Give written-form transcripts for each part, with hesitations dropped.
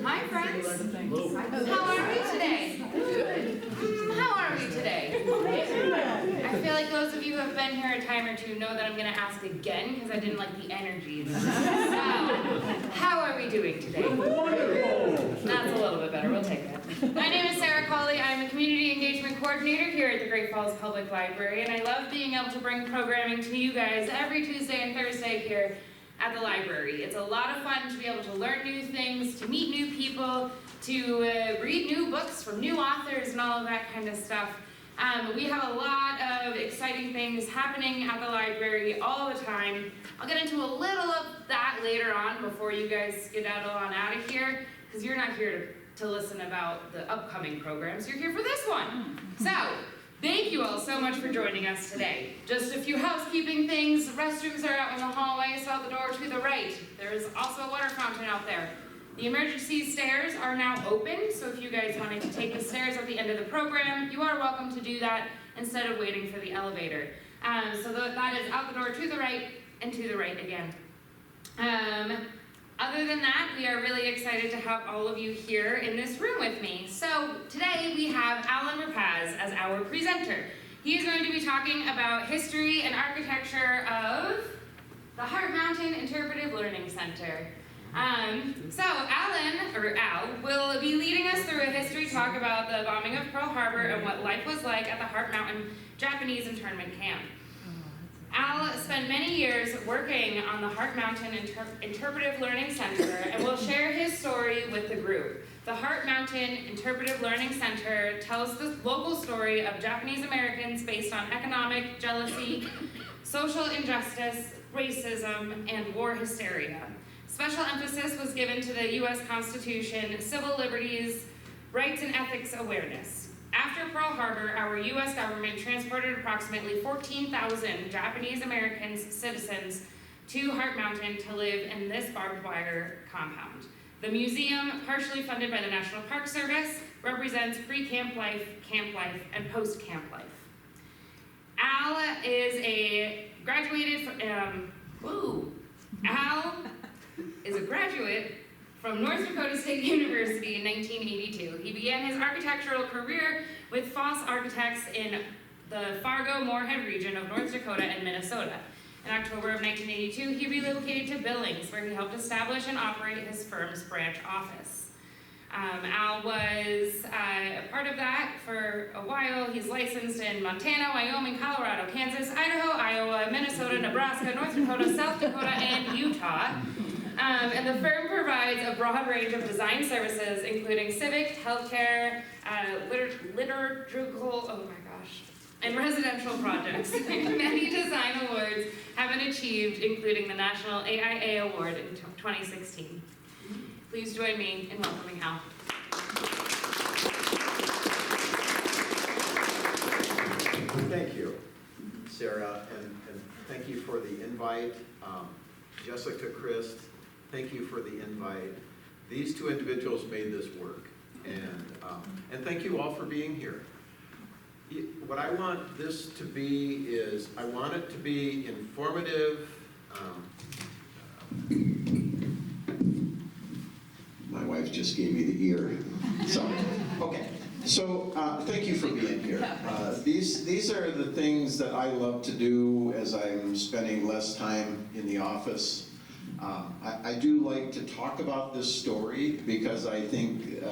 Hi friends, how are we today? How are we today? I feel like those of you who have been here a time or two know that I'm going to ask again because I didn't like the energy. So, how are we doing today? That's a little bit better, we'll take that. My name is Sarah Cawley. I'm a Community Engagement Coordinator here at the Great Falls Public Library, and I love being able to bring programming to you guys every Tuesday and Thursday here at the library. It's a lot of fun to be able to learn new things, to meet new people, to read new books from new authors and all of that kind of stuff. We have a lot of exciting things happening at the library all the time. I'll get into a little of that later on before you guys skedaddle on out of here, because you're not here to listen about the upcoming programs, you're here for this one. So, thank you all so much for joining us today. Just a few housekeeping things. The restrooms are out in the hallway, so out the door to the right. There's also a water fountain out there. The emergency stairs are now open, so if you guys wanted to take the stairs at the end of the program, you are welcome to do that instead of waiting for the elevator. So that is out the door to the right and to the right again. Other than that, we are really excited to have all of you here in this room with me. So today we have Allen Rapacz as our presenter. He is going to be talking about history and architecture of the Heart Mountain Interpretive Learning Center. So Al, will be leading us through a history talk about the bombing of Pearl Harbor and what life was like at the Heart Mountain Japanese Internment Camp. Al spent many years working on the Heart Mountain Interpretive Learning Center and will share his story with the group. The Heart Mountain Interpretive Learning Center tells the local story of Japanese Americans based on economic jealousy, social injustice, racism, and war hysteria. Special emphasis was given to the U.S. Constitution, civil liberties, rights and ethics awareness. After Pearl Harbor, our U.S. government transported approximately 14,000 Japanese American citizens to Heart Mountain to live in this barbed wire compound. The museum, partially funded by the National Park Service, represents pre-camp life, and post-camp life. Al is a graduate from North Dakota State University in 1982. He began his architectural career with Foss Architects in the Fargo-Moorhead region of North Dakota and Minnesota. In October of 1982, he relocated to Billings, where he helped establish and operate his firm's branch office. Al was a part of that for a while. He's licensed in Montana, Wyoming, Colorado, Kansas, Idaho, Iowa, Minnesota, Nebraska, North Dakota, South Dakota, and Utah. And the firm provides a broad range of design services, including civic, healthcare, liturgical, and residential projects. Many design awards have been achieved, including the National AIA Award in 2016. Please join me in welcoming Al. Thank you, Sarah, and thank you for the invite. Jessica, Chris, thank you for the invite. These two individuals made this work, and thank you all for being here. What I want this to be is, I want it to be informative. My wife just gave me the ear. So, okay. So, thank you for being here. These are the things that I love to do as I'm spending less time in the office. I do like to talk about this story because I think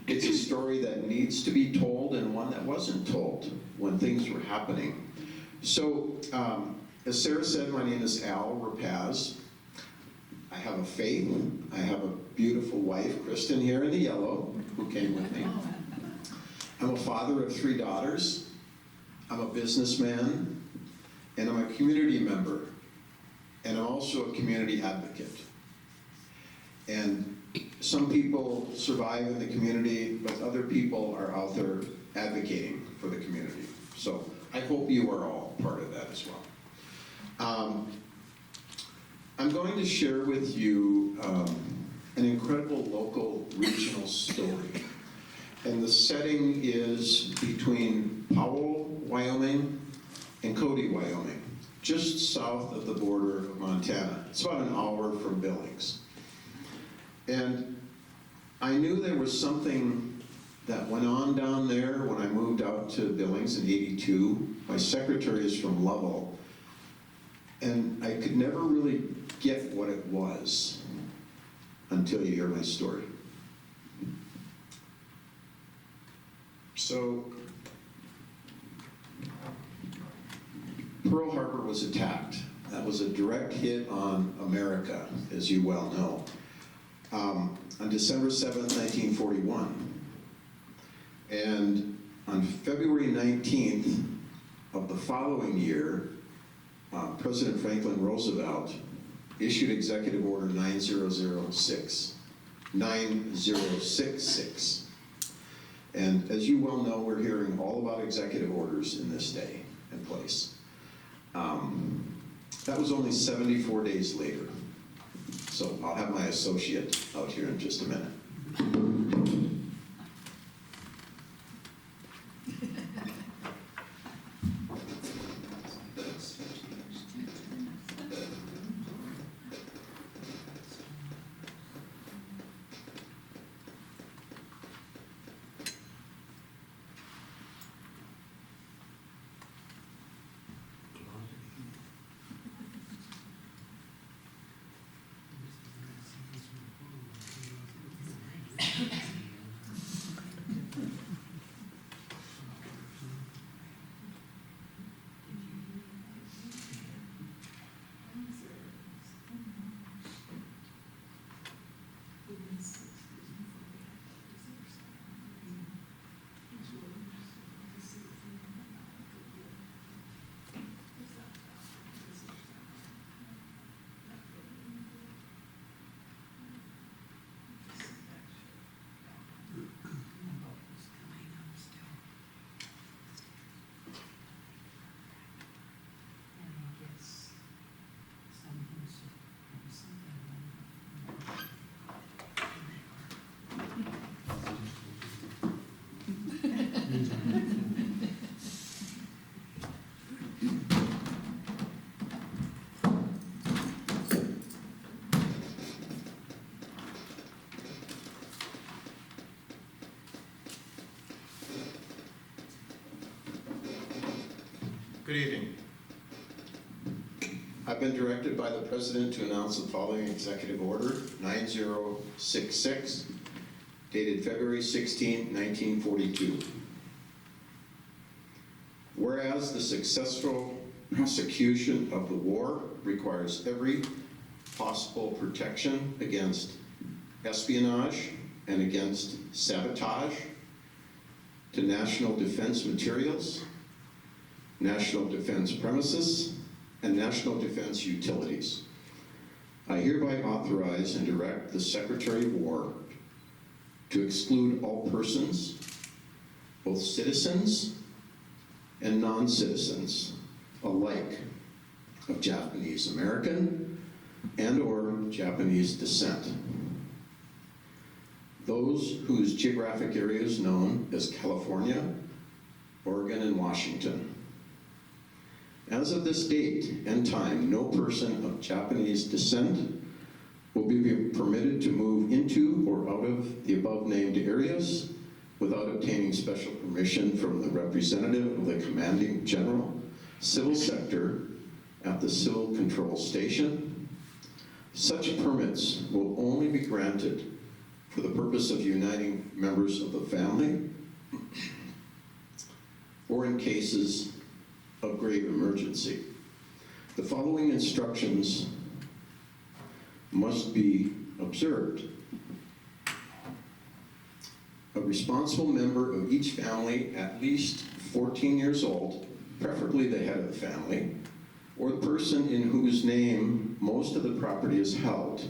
it's a story that needs to be told and one that wasn't told when things were happening. So, as Sarah said, my name is Al Rapacz. I have a faith. I have a beautiful wife, Kristen, here in the yellow, who came with me. I'm a father of 3 daughters. I'm a businessman, and I'm a community member, and I'm also a community advocate. And some people survive in the community, but other people are out there advocating for the community. So I hope you are all part of that as well. I'm going to share with you an incredible local regional story. And the setting is between Powell, Wyoming, and Cody, Wyoming, just south of the border of Montana. It's about an hour from Billings. And I knew there was something that went on down there when I moved out to Billings in '82. My secretary is from Lovell, and I could never really get what it was until you hear my story. So, Pearl Harbor was attacked. That was a direct hit on America, as you well know, on December 7th, 1941. And on February 19th of the following year, President Franklin Roosevelt issued Executive Order 9066. And as you well know, we're hearing all about executive orders in this day and place. That was only 74 days later. So I'll have my associate out here in just a minute. Good evening. I've been directed by the President to announce the following Executive Order 9066, dated February 16, 1942. Whereas the successful prosecution of the war requires every possible protection against espionage and against sabotage to national defense materials, national defense premises, and national defense utilities. I hereby authorize and direct the Secretary of War to exclude all persons, both citizens and non-citizens alike, of Japanese American and or Japanese descent. Those whose geographic area is known as California, Oregon, and Washington. As of this date and time, no person of Japanese descent will be permitted to move into or out of the above-named areas without obtaining special permission from the representative of the commanding general, civil sector at the Civil Control Station. Such permits will only be granted for the purpose of uniting members of the family or in cases of grave emergency. The following instructions must be observed. A responsible member of each family at least 14 years old, preferably the head of the family, or the person in whose name most of the property is held.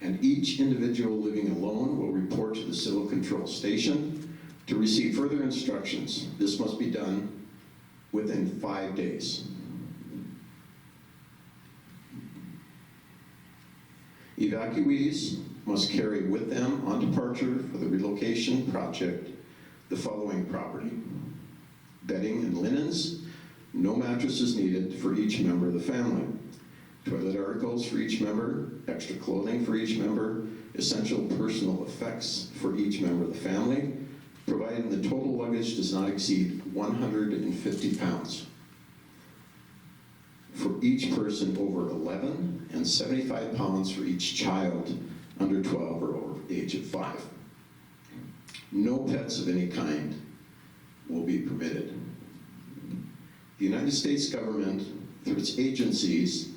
And each individual living alone will report to the Civil Control Station to receive further instructions. This must be done within 5 days. Evacuees must carry with them on departure for the relocation project the following property: bedding and linens, no mattresses needed for each member of the family. toilet articles for each member, extra clothing for each member, essential personal effects for each member of the family, providing the total luggage does not exceed 150 pounds. For each person over 11 and 75 pounds for each child under 12 or over the age of 5. No pets of any kind will be permitted. The United States government, through its agencies,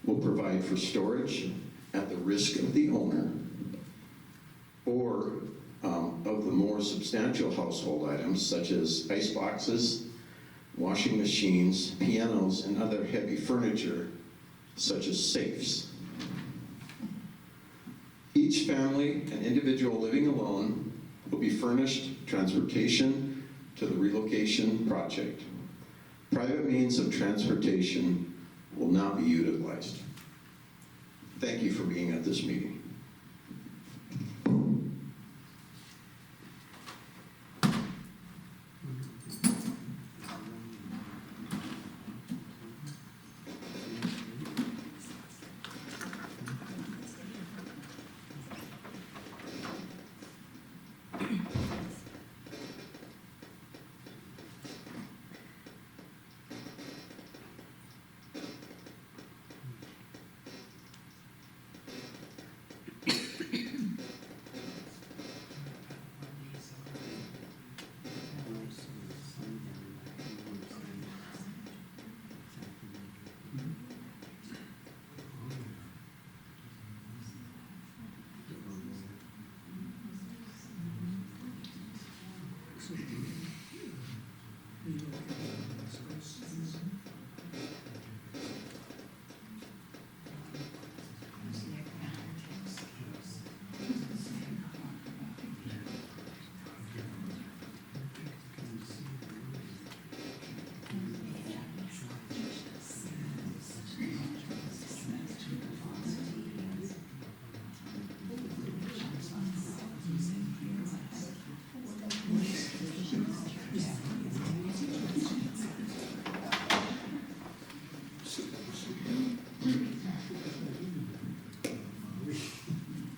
will provide for storage at the risk of the owner or of the more substantial household items such as ice boxes, washing machines, pianos, and other heavy furniture such as safes. Each family and individual living alone will be furnished transportation to the relocation project. Private means of transportation will not be utilized. Thank you for being at this meeting.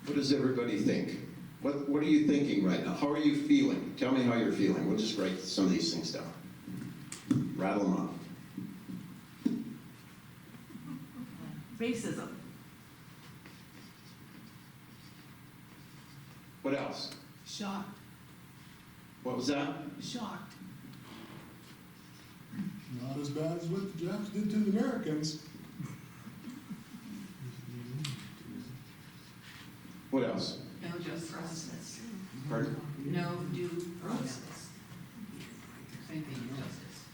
What does everybody think? What are you thinking right now? How are you feeling? Tell me how you're feeling. We'll just write some of these things down. Rattle them off. Racism. What else? Shocked. What was that? Shocked. Not as bad as what the Japs did to the Americans. What else? No just process. Pardon? No due process. Same thing, justice.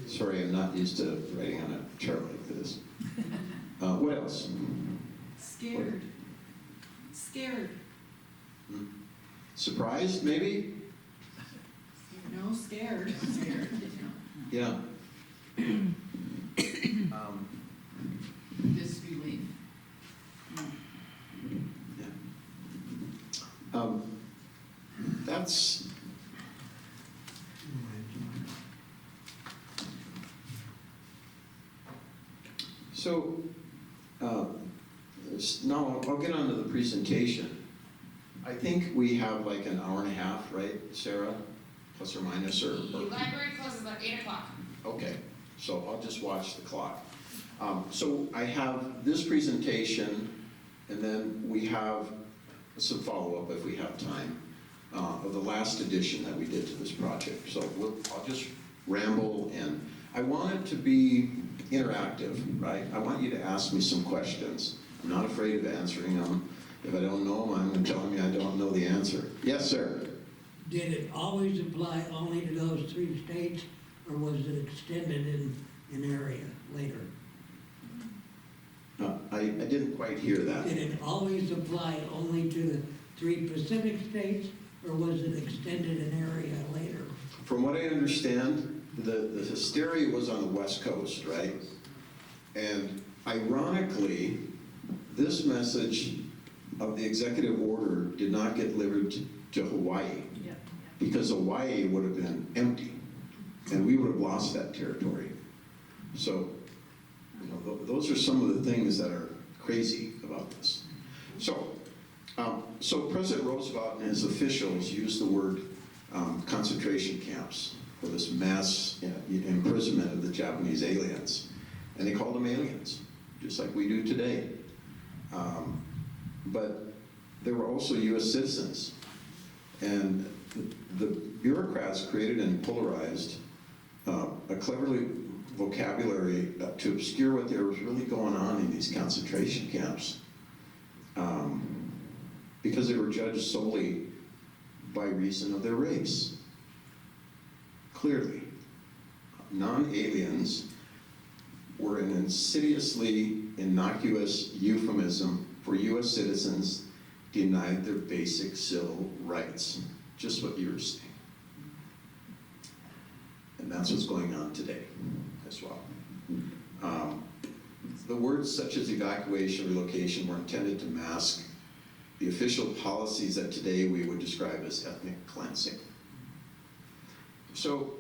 Sorry, I'm not used to writing on a chart like this. What else? Scared. Scared. Surprised, maybe? No, scared. Scared. Yeah. Disbelief. Yeah. That's... So, now I'll get on to the presentation. I think we have like an hour and a half, right, Sarah? Plus or minus, or The library closes at 8 o'clock. okay, so I'll just watch the clock. So I have this presentation, and then we have some follow-up if we have time, of the last edition that we did to this project. So I'll just ramble, and I want it to be interactive, right? I want you to ask me some questions. I'm not afraid of answering them. If I don't know them, I'm going to tell me I don't know the answer. Yes, sir? Did it always apply only to those 3 states, or was it extended in an area later? I didn't quite hear that. Did it always apply only to the 3 Pacific states, or was it extended an area later? From what I understand, the hysteria was on the West Coast, right? And ironically, this message of the executive order did not get delivered to Hawaii, because Hawaii would have been empty. and we would have lost that territory. So, those are some of the things that are crazy about this. So President Roosevelt and his officials used the word concentration camps for this mass imprisonment of the Japanese aliens. And they called them aliens, just like we do today. But they were also U.S. citizens. And the bureaucrats created and polarized a cleverly vocabulary to obscure what there was really going on in these concentration camps. Because they were judged solely by reason of their race. Clearly, non-aliens were an insidiously innocuous euphemism for U.S. citizens denied their basic civil rights. Just what you were saying. And that's what's going on today as well. The words such as evacuation, relocation were intended to mask the official policies that today we would describe as ethnic cleansing. So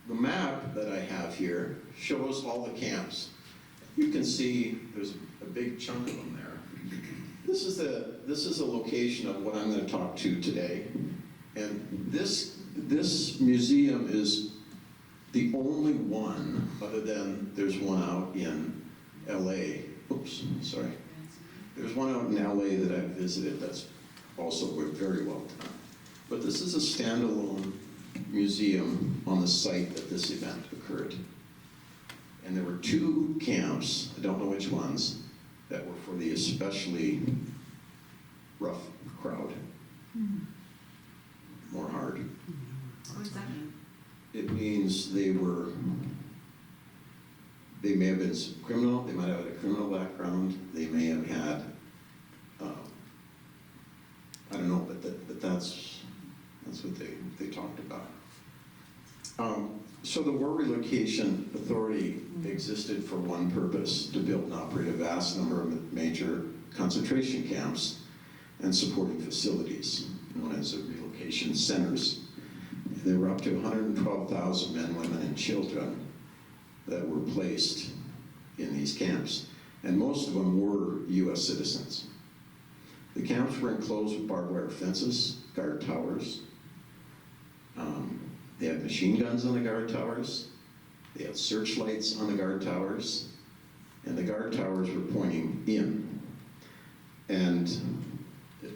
the map that I have here shows all the camps. You can see there's a big chunk of them there. This is a location of what I'm going to talk to today. And this museum is the only one, other than there's one out in LA. Oops, sorry. There's one out in LA that I've visited that's also very well done. But this is a standalone museum on the site that this event occurred. And there were 2 camps, I don't know which ones, that were for the especially rough crowd. More hard. What does that mean? It means they may have been criminal, they might have had a criminal background, they may have had, I don't know, but that's what they talked about. So the War Relocation Authority existed for one purpose, to build and operate a vast number of major concentration camps and supporting facilities, known as the relocation centers. And there were up to 112,000 men, women, and children that were placed in these camps. And most of them were U.S. citizens. The camps were enclosed with barbed wire fences, guard towers. They had machine guns on the guard towers. They had searchlights on the guard towers. And the guard towers were pointing in. And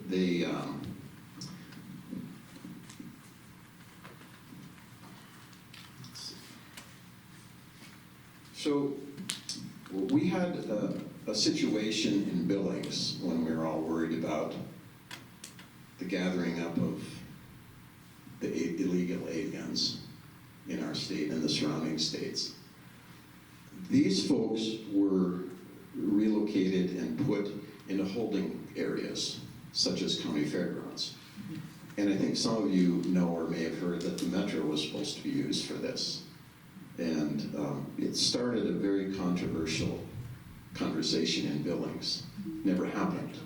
they, so we had a situation in Billings when we were all worried about the gathering up of the illegal aliens in our state and the surrounding states. These folks were relocated and put into holding areas, such as county fairgrounds. And I think some of you know or may have heard that the Metro was supposed to be used for this. And it started a very controversial conversation in Billings. Never happened,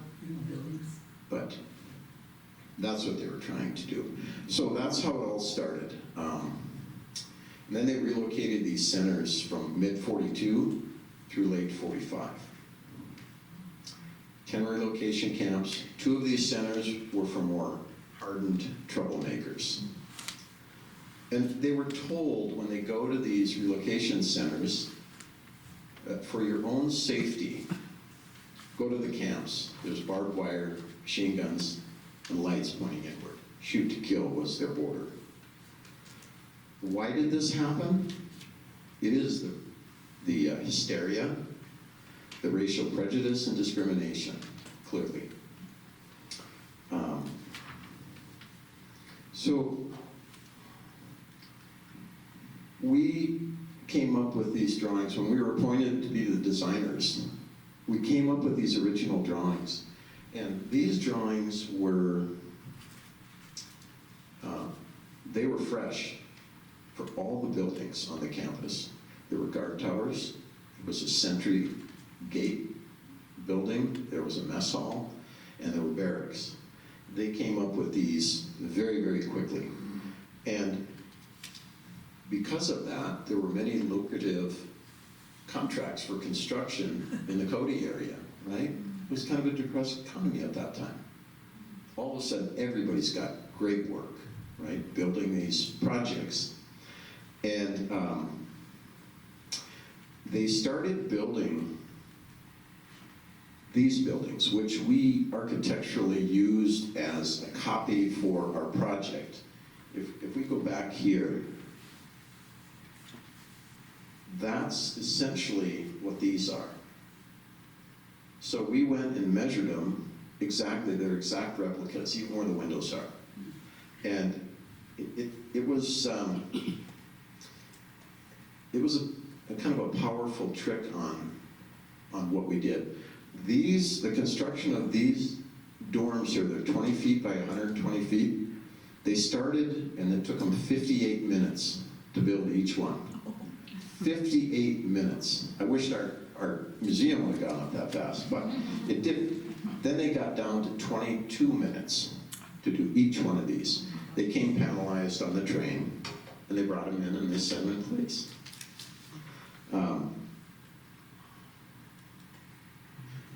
but that's what they were trying to do. So that's how it all started. And then they relocated these centers from mid-42 through late 45. 10 relocation camps. 2 of these centers were for more hardened troublemakers. And they were told when they go to these relocation centers that for your own safety, go to the camps. There's barbed wire, machine guns, and lights pointing inward. Shoot to kill was their order. Why did this happen? It is the hysteria, the racial prejudice and discrimination, clearly. So we came up with these drawings when we were appointed to be the designers. We came up with these original drawings. And these drawings were, they were fresh for all the buildings on the campus. There were guard towers, there was a sentry gate building, there was a mess hall, and there were barracks. They came up with these very, very quickly. And because of that, there were many lucrative contracts for construction in the Cody area, right? It was kind of a depressed economy at that time. All of a sudden, everybody's got great work, right? Building these projects. And they started building these buildings, which we architecturally used as a copy for our project. If we go back here, that's essentially what these are. So we went and measured them exactly, they're exact replicas, even where the windows are. And it was a kind of a powerful trick on what we did. The construction of these dorms here, they're 20 feet by 120 feet. They started, and it took them 58 minutes to build each one. 58 minutes. I wish our museum would have gone up that fast, but it didn't. Then they got down to 22 minutes to do each one of these. They came panelized on the train, and they brought them in and they set them in place.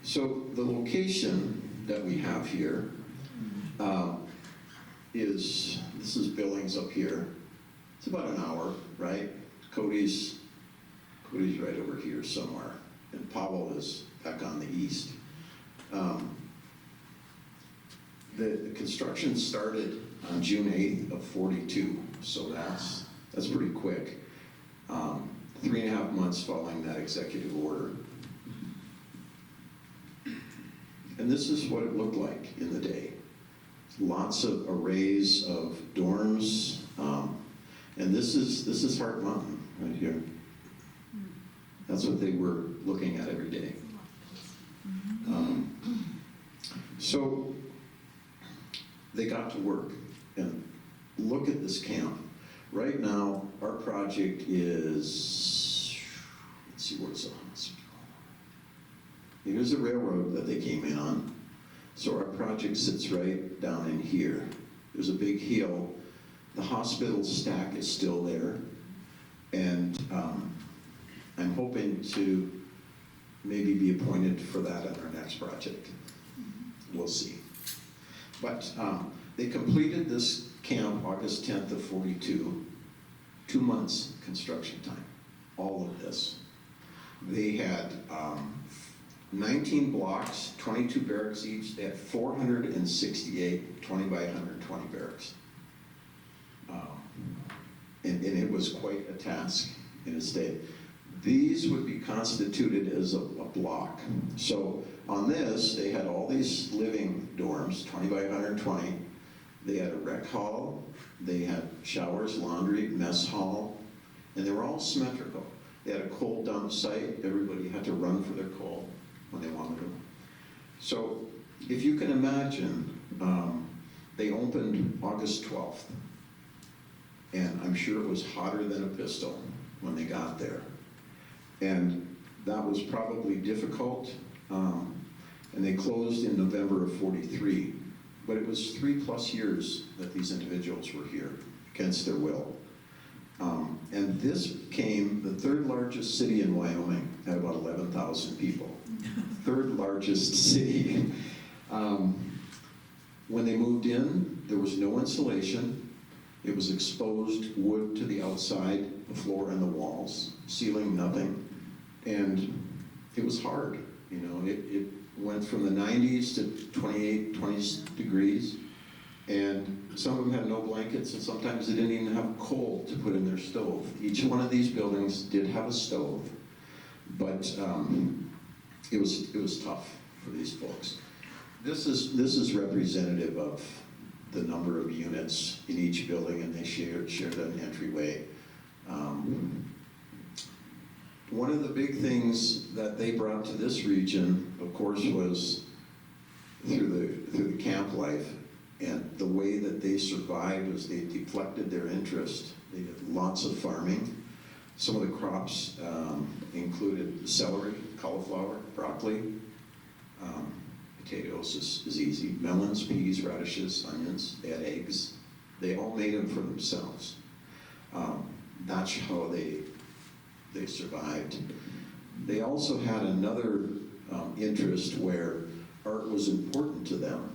So the location that we have here this is Billings up here. It's about an hour, right? Cody's right over here somewhere, and Powell is back on the east. The construction started on June 8th of 42, so that's pretty quick. 3.5 months following that executive order. And this is what it looked like in the day. Lots of arrays of dorms, and this is Heart Mountain right here. That's what they were looking at every day. So they got to work, and look at this camp. Right now, our project is, let's see, where's the hospital? Here's a railroad that they came in on. So our project sits right down in here. There's a big hill. The hospital stack is still there. And I'm hoping to maybe be appointed for that in our next project. We'll see. But they completed this camp August 10th of 42, 2 months construction time, all of this. They had 19 blocks, 22 barracks each. They had 468 20 by 120 barracks. And it was quite a task in its day. These would be constituted as a block. So on this, they had all these living dorms, 20 by 120. They had a rec hall, they had showers, laundry, mess hall, and they were all symmetrical. They had a coal dump site. Everybody had to run for their coal when they wanted them. So if you can imagine, they opened August 12th, and I'm sure it was hotter than a pistol when they got there. And that was probably difficult, and they closed in November of 43. But it was 3+ years that these individuals were here against their will. And this became the 3rd largest city in Wyoming at about 11,000 people. 3rd largest city. When they moved in, there was no insulation. It was exposed wood to the outside, the floor and the walls, ceiling nothing. And it was hard, you know. It went from the 90s to 28, 20 degrees. And some of them had no blankets, and sometimes they didn't even have coal to put in their stove. Each one of these buildings did have a stove, but it was tough for these folks. This is representative of the number of units in each building, and they shared an entryway. One of the big things that they brought to this region, of course, was through the camp life. And the way that they survived was they deflected their interest. They did lots of farming. Some of the crops included celery, cauliflower, broccoli. Potatoes is easy. Melons, peas, radishes, onions. They had eggs. They all made them for themselves. that's how they survived. They also had another interest where art was important to them.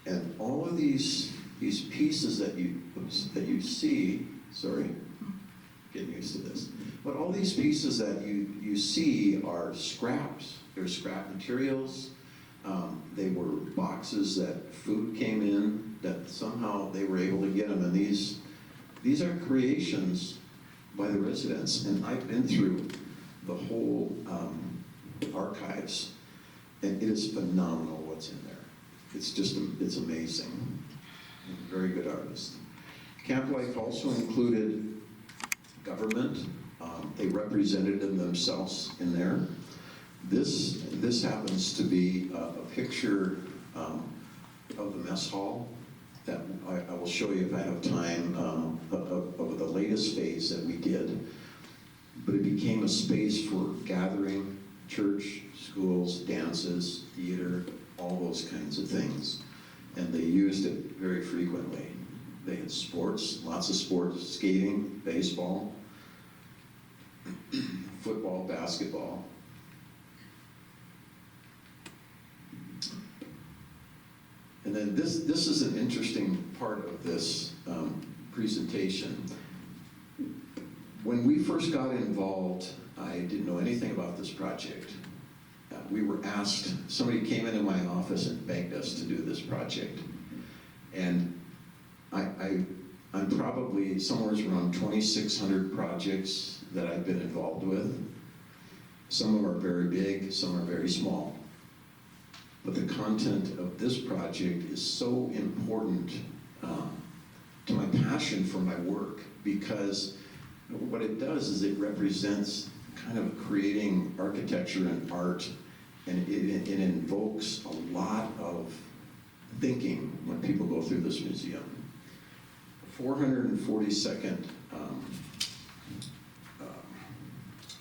And all of these pieces that you see, sorry, getting used to this, but all these pieces that you see are scraps. They're scrap materials. They were boxes that food came in, that somehow they were able to get them. And these are creations by the residents. And I've been through the whole archives, and it is phenomenal what's in there. It's amazing. Very good artist. Camp life also included government. They represented themselves in there. This happens to be a picture of the mess hall that I will show you if I have time, of the latest phase that we did. But it became a space for gathering, church, schools, dances, theater, all those kinds of things. And they used it very frequently. They had sports, lots of sports, skating, baseball, football, basketball. And then this is an interesting part of this presentation. When we first got involved, I didn't know anything about this project. We were asked, somebody came into my office and begged us to do this project. And I'm probably somewhere around 2,600 projects that I've been involved with. Some of them are very big, some are very small. But the content of this project is so important to my passion for my work, because what it does is it represents kind of creating architecture and art, and it invokes a lot of thinking when people go through this museum. 442nd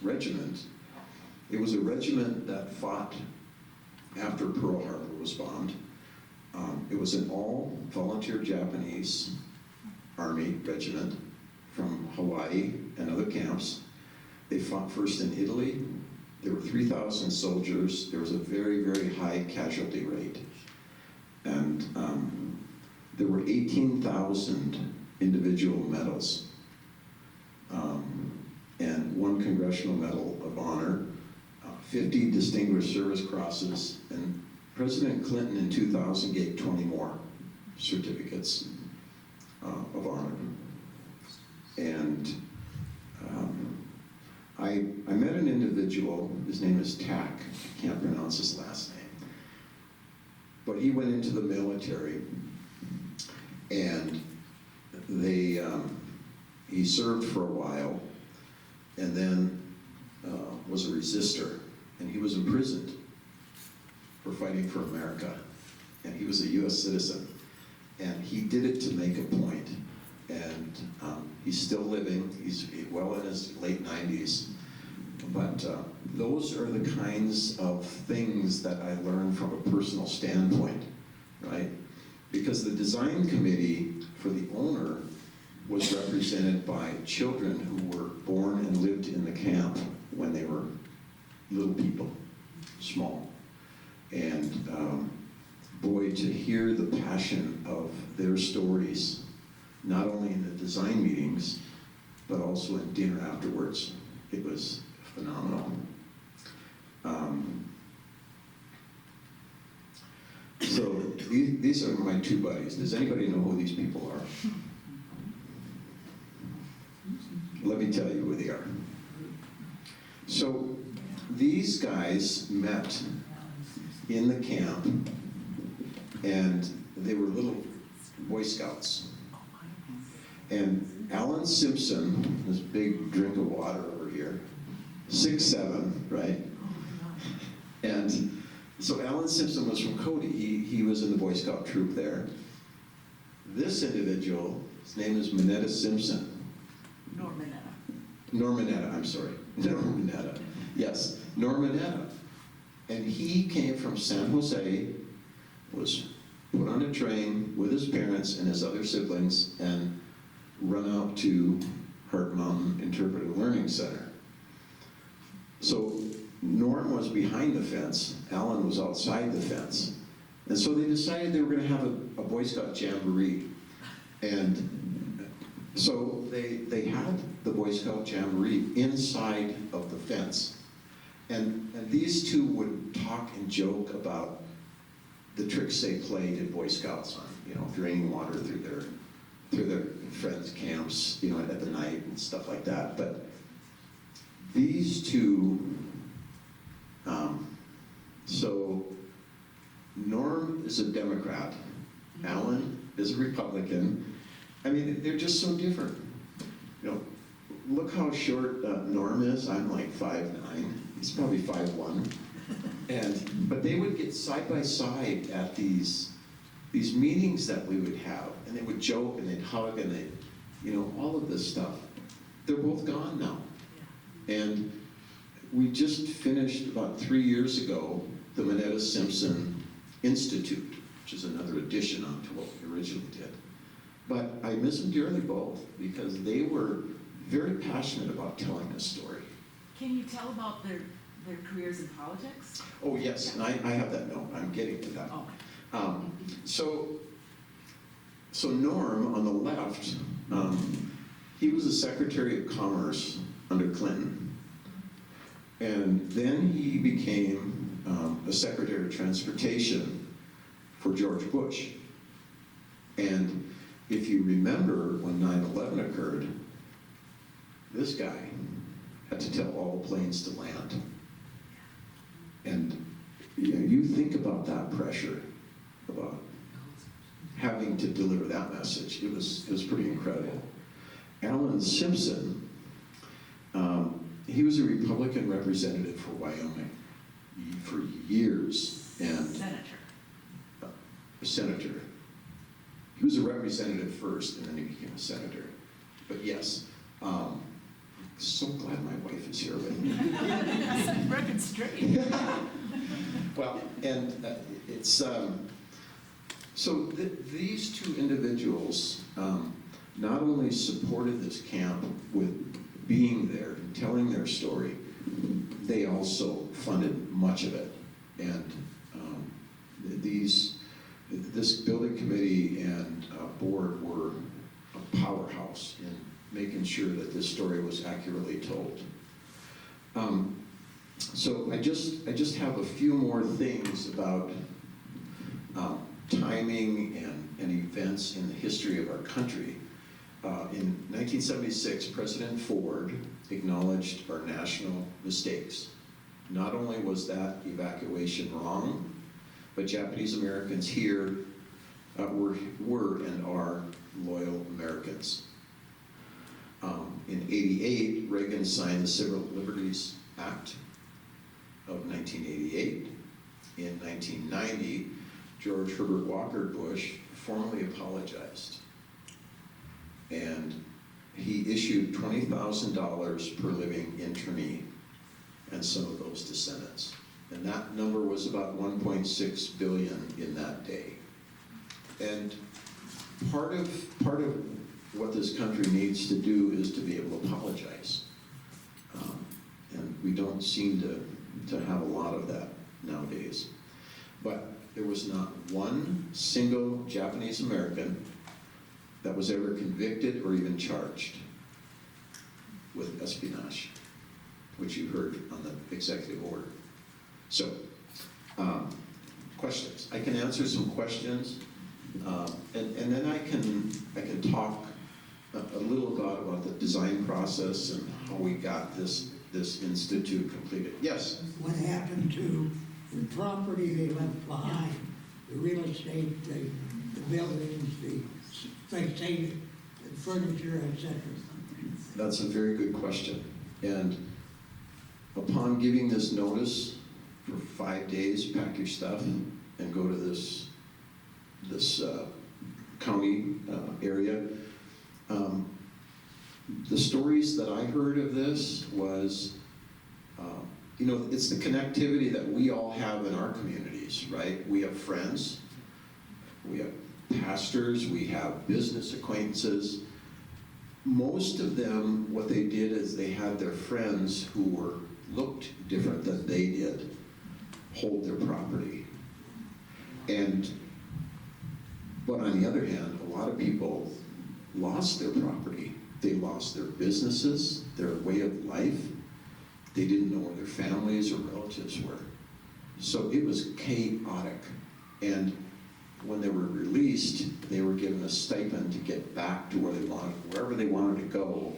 Regiment, it was a regiment that fought after Pearl Harbor was bombed. It was an all-volunteer Japanese Army regiment from Hawaii and other camps. They fought first in Italy. There were 3,000 soldiers. There was a very, very high casualty rate. And there were 18,000 individual medals, and 1 Congressional Medal of Honor, 50 Distinguished Service Crosses, and President Clinton in 2000 gave 20 more certificates of honor. And I met an individual, his name is Tack, I can't pronounce his last name, but he went into the military, and he served for a while, and then was a resistor, and he was imprisoned for fighting for America, and he was a U.S. citizen, and he did it to make a point, and he's still living. He's well in his late 90s, but those are the kinds of things that I learned from a personal standpoint, right? Because the design committee for the owner was represented by children who were born and lived in the camp when they were little people, small. And boy, to hear the passion of their stories, not only in the design meetings, but also in dinner afterwards, it was phenomenal. So these are my 2 buddies. Does anybody know who these people are? Let me tell you who they are. So these guys met in the camp, and they were little Boy Scouts. And Alan Simpson, this big drink of water over here, 6'7", right? And so Alan Simpson was from Cody. He was in the Boy Scout troop there. This individual, his name is Minetta Simpson. Normanetta, I'm sorry. Normanetta. Yes, Normanetta. And he came from San Jose, was put on a train with his parents and his other siblings, and run out to Heart Mountain Interpretive Learning Center. So Norm was behind the fence, Allen was outside the fence. And so they decided they were going to have a Boy Scout jamboree. And so they had the Boy Scout jamboree inside of the fence. And these two would talk and joke about the tricks they played in Boy Scouts on, draining water through their friends' camps, at the night and stuff like that. But these two, so Norm is a Democrat, Allen is a Republican. I mean, they're just so different. Look how short Norm is. I'm like 5'9". He's probably 5'1". But they would get side by side at these meetings that we would have, and they would joke and they'd hug and they, all of this stuff. They're both gone now. And we just finished about 3 years ago the Minetta Simpson Institute, which is another addition onto what we originally did. But I miss them dearly both because they were very passionate about telling this story. Can you tell about their careers in politics? Oh yes, and I have that note. I'm getting to that. Oh. So Norm on the left, he was a Secretary of Commerce under Clinton. And then he became a Secretary of Transportation for George Bush. And if you remember when 9/11 occurred, this guy had to tell all the planes to land. And you think about that pressure, about having to deliver that message. It was pretty incredible. Allen Simpson, he was a Republican representative for Wyoming for years, and a senator. He was a representative first, and then he became a senator. But yes, so glad my wife is here with me. Record straight. Well, and it's so these two individuals not only supported this camp with being there, telling their story, they also funded much of it. And this building committee and board were a powerhouse in making sure that this story was accurately told. So I just have a few more things about timing and events in the history of our country. In 1976, President Ford acknowledged our national mistakes. Not only was that evacuation wrong, but Japanese Americans here were and are loyal Americans. In '88, Reagan signed the Civil Liberties Act of 1988. In 1990, George Herbert Walker Bush formally apologized. And he issued $20,000 per living internee and some of those descendants. And that number was about 1.6 billion in that day. And part of what this country needs to do is to be able to apologize. And we don't seem to have a lot of that nowadays. But there was not one single Japanese American that was ever convicted or even charged with espionage, which you heard on the executive order. So, questions. I can answer some questions, and then I can talk a little about the design process and how we got this institute completed. Yes? What happened to the property they left behind, the real estate, the buildings, the spectator, the furniture, etc.? That's a very good question. And upon giving this notice for 5 days, pack your stuff and go to this county area. The stories that I heard of this was, it's the connectivity that we all have in our communities, right? We have friends, we have pastors, we have business acquaintances, most of them, what they did is they had their friends who looked different than they did hold their property. But on the other hand, a lot of people lost their property. They lost their businesses, their way of life. They didn't know where their families or relatives were. So it was chaotic. And when they were released, they were given a stipend to get back to where they wanted, wherever they wanted to go.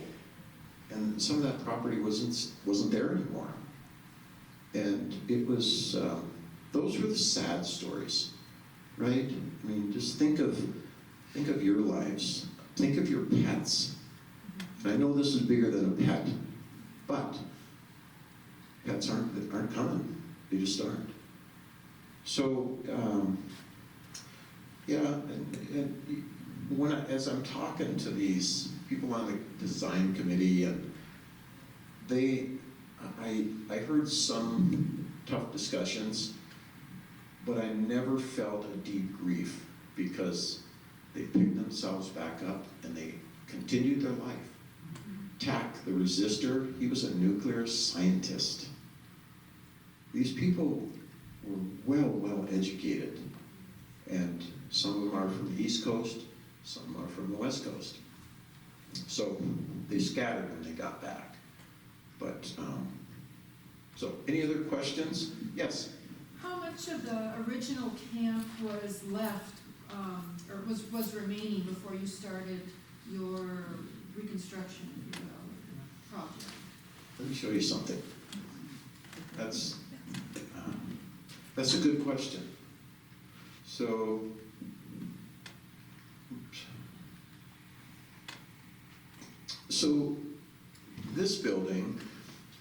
And some of that property wasn't there anymore. And it was, those were the sad stories, right? I mean, just think of your lives. Think of your pets. And I know this is bigger than a pet, but pets aren't common. They just aren't. So, yeah, and as I'm talking to these people on the design committee, and I heard some tough discussions, but I never felt a deep grief because they picked themselves back up and they continued their life. Tack, the resistor, he was a nuclear scientist. These people were well educated, and some of them are from the East Coast, some are from the West Coast. So they scattered when they got back. But, so any other questions? Yes? How much of the original camp was left, or was remaining before you started your reconstruction, if you will, project? Let me show you something. That's a good question. So, oops. So this building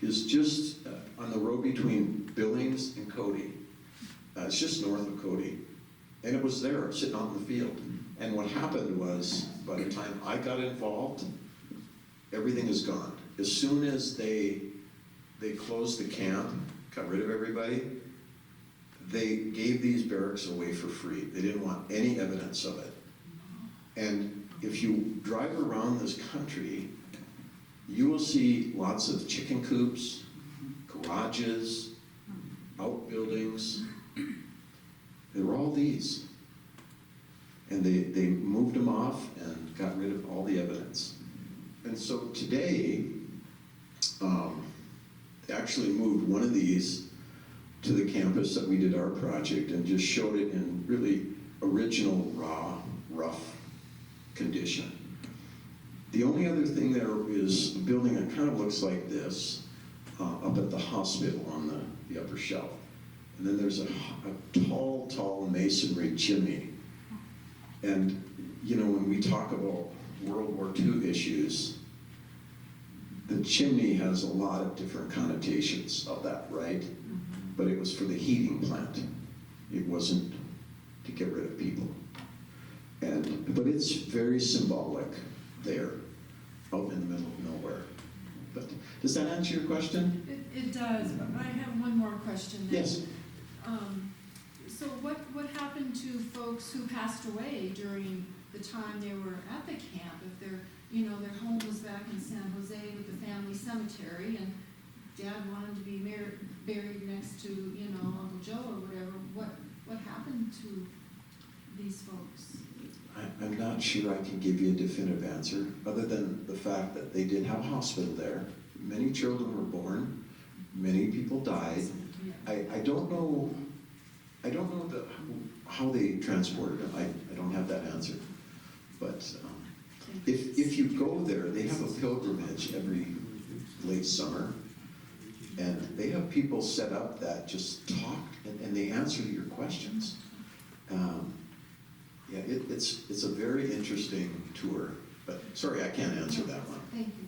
is just on the road between Billings and Cody. It's just north of Cody. And it was there, sitting out in the field. And what happened was, by the time I got involved, everything is gone. As soon as they closed the camp, got rid of everybody, they gave these barracks away for free. They didn't want any evidence of it. And if you drive around this country, you will see lots of chicken coops, garages, outbuildings. There were all these. And they moved them off and got rid of all the evidence. And so today, they actually moved one of these to the campus that we did our project and just showed it in really original, raw, rough condition. The only other thing there is a building that kind of looks like this, up at the hospital on the upper shelf. And then there's a tall masonry chimney. And, you know, when we talk about World War II issues, the chimney has a lot of different connotations of that, right? But it was for the heating plant. It wasn't to get rid of people. But it's very symbolic there, out in the middle of nowhere. But does that answer your question? It does, but I have one more question then. Yes. So what happened to folks who passed away during the time they were at the camp? If their home was back in San Jose with the family cemetery, and Dad wanted to be buried next to, Uncle Joe or whatever, what happened to these folks? I'm not sure I can give you a definitive answer, other than the fact that they did have a hospital there. Many children were born, many people died. I don't know how they transported them. I don't have that answer. But if you go there, they have a pilgrimage every late summer, and they have people set up that just talk and they answer your questions. Yeah, it's a very interesting tour, but sorry, I can't answer that one. Thank you.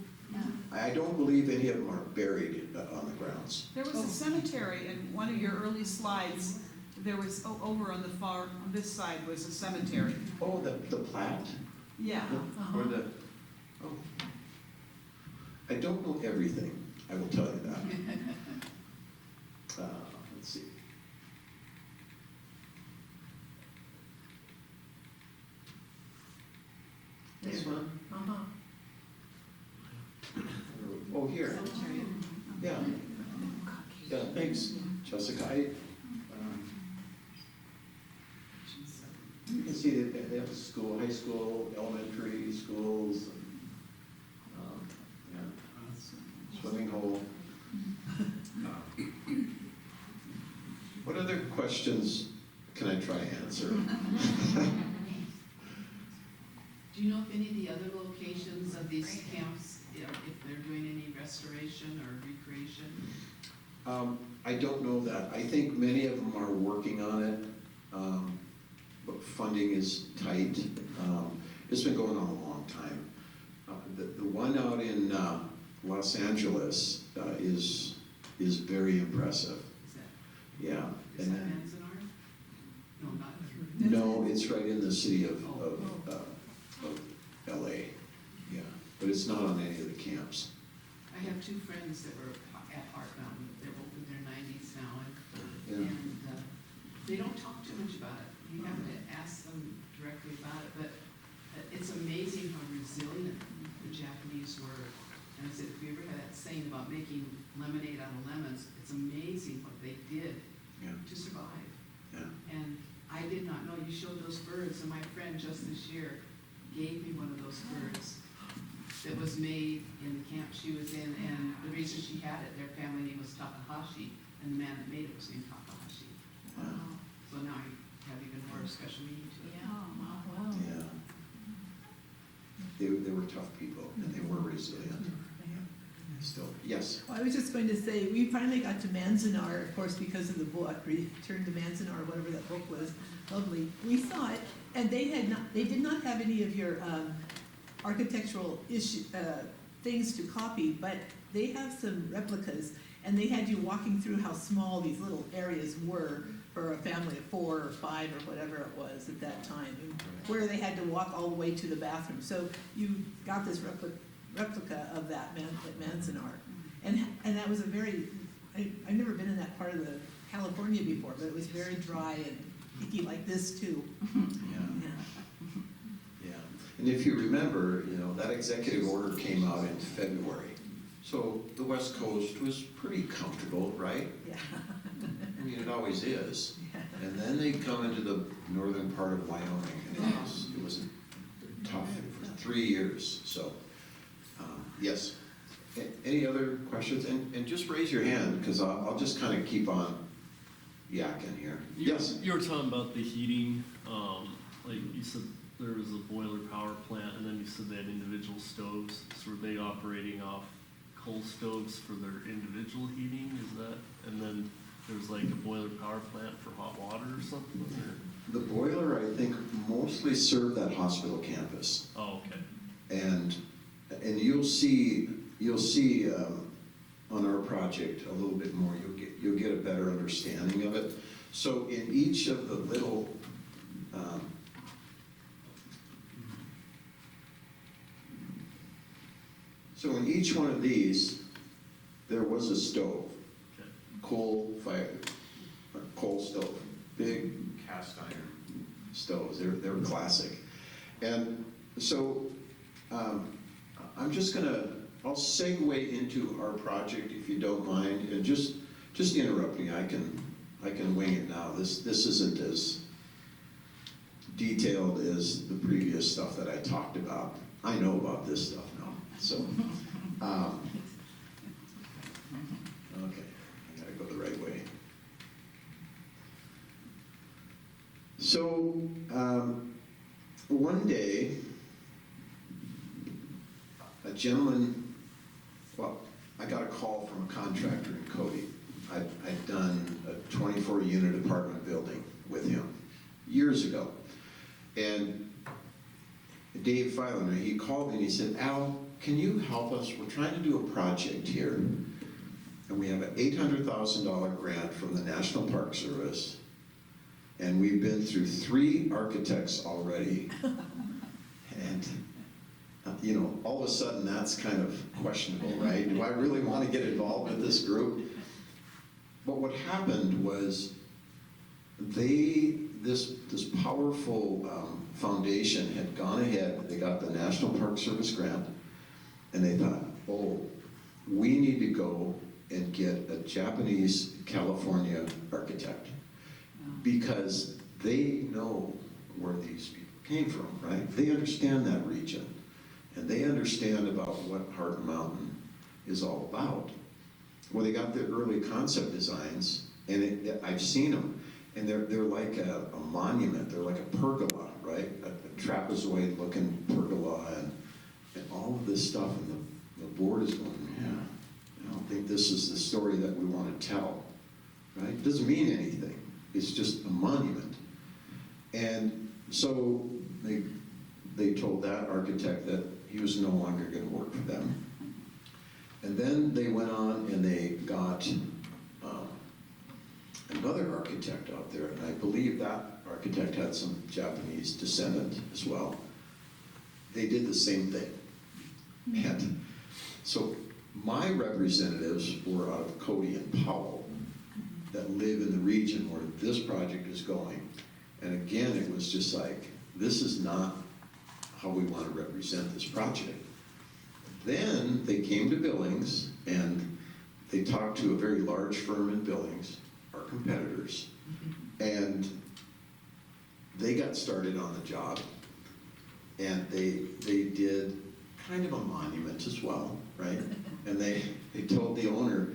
I don't believe any of them are buried on the grounds. There was a cemetery in one of your early slides. There was, over on this side was a cemetery. Oh, the Platte? Yeah. Or I don't know everything, I will tell you that. Let's see. This one? Oh, here. Yeah. Yeah, thanks, Jessica. You can see that they have a school, high school, elementary schools, yeah, swimming hole. What other questions can I try to answer? Do you know if any of the other locations of these camps, if they're doing any restoration or recreation? I don't know that. I think many of them are working on it, but funding is tight. It's been going on a long time. The one out in Los Angeles is very impressive. Is that, Yeah. is And that then, Manzanar? No, not no, it's right in the city of LA. Yeah, but it's not on any of the camps. I have two friends that were at Heart Mountain. They're both in their 90s now, Yeah. and they don't talk too much about it. You have to ask them directly about it, but it's amazing how resilient the Japanese were. And I said, if you ever had that saying about making lemonade out of lemons, it's amazing what they did Yeah. to survive. Yeah. And I did not know, you showed those birds, and my friend just this year gave me one of those birds that was made in the camp she was in, and the reason she had it, their family name was Takahashi, and the man that made it was named Takahashi. Wow. So now I have even more special meaning to it. Yeah. They were tough people, and they were resilient. Still, yes. Well, I was just going to say, we finally got to Manzanar, of course, because of the book, Return to Manzanar, or whatever that book was, lovely. We saw it, and they did not have any of your architectural things to copy, but they have some replicas, and they had you walking through how small these little areas were for a family of 4 or 5 or whatever it was at that time, and where they had to walk all the way to the bathroom. So you got this replica of that at Manzanar. And that was a very, I've never been in that part of California before, but it was very dry and icky like this too. Yeah. Yeah. And if you remember, that executive order came out in February. So the West Coast was pretty comfortable, right? Yeah. I mean, it always is. Yeah. And then they come into the northern part of Wyoming, and it was tough for 3 years. So, yes. Any other questions? And just raise your hand, because I'll just kind of keep on yakking here. Yes? You were talking about the heating, like you said there was a boiler power plant, and then you said they had individual stoves. So were they operating off coal stoves for their individual heating? Is that, and then there was like a boiler power plant for hot water or something? Or? The boiler, I think, mostly served that hospital campus. Oh, okay. And you'll see on our project a little bit more. You'll get a better understanding of it. So in each of the little so in each one of these, there was a stove, Okay. coal stove, big Cast iron. stoves. They're classic. And so I'm just I'll segue into our project if you don't mind, and just interrupt me. I can wing it now. This isn't as detailed as the previous stuff that I talked about. I know about this stuff now. So, okay, I gotta go the right way. So, one day, a gentleman, well, I got a call from a contractor in Cody. I'd done a 24-unit apartment building with him years ago. And Dave Filander, he called me and he said, Al, can you help us? We're trying to do a project here. And we have an $800,000 grant from the National Park Service. And we've been through 3 architects already. And all of a sudden that's kind of questionable, right? Do I really want to get involved with this group? But what happened was this powerful foundation had gone ahead. They got the National Park Service grant, and they thought, oh, we need to go and get a Japanese California architect, because they know where these people came from, right? They understand that region, and they understand about what Heart Mountain is all about. Well, they got the early concept designs, and I've seen them, and they're like a monument. They're like a pergola, right? A trapezoid-looking pergola, and all of this stuff, and the board is going, yeah, I don't think this is the story that we want to tell, right? It doesn't mean anything. It's just a monument. And so they told that architect that he was no longer going to work for them. And then they went on and they got another architect out there, and I believe that architect had some Japanese descendant as well. They did the same thing. And so my representatives were out of Cody and Powell that live in the region where this project is going. And again, it was just like, this is not how we want to represent this project. Then they came to Billings and they talked to a very large firm in Billings, our competitors, and they got started on the job, and they did kind of a monument as well, right? And they told the owner,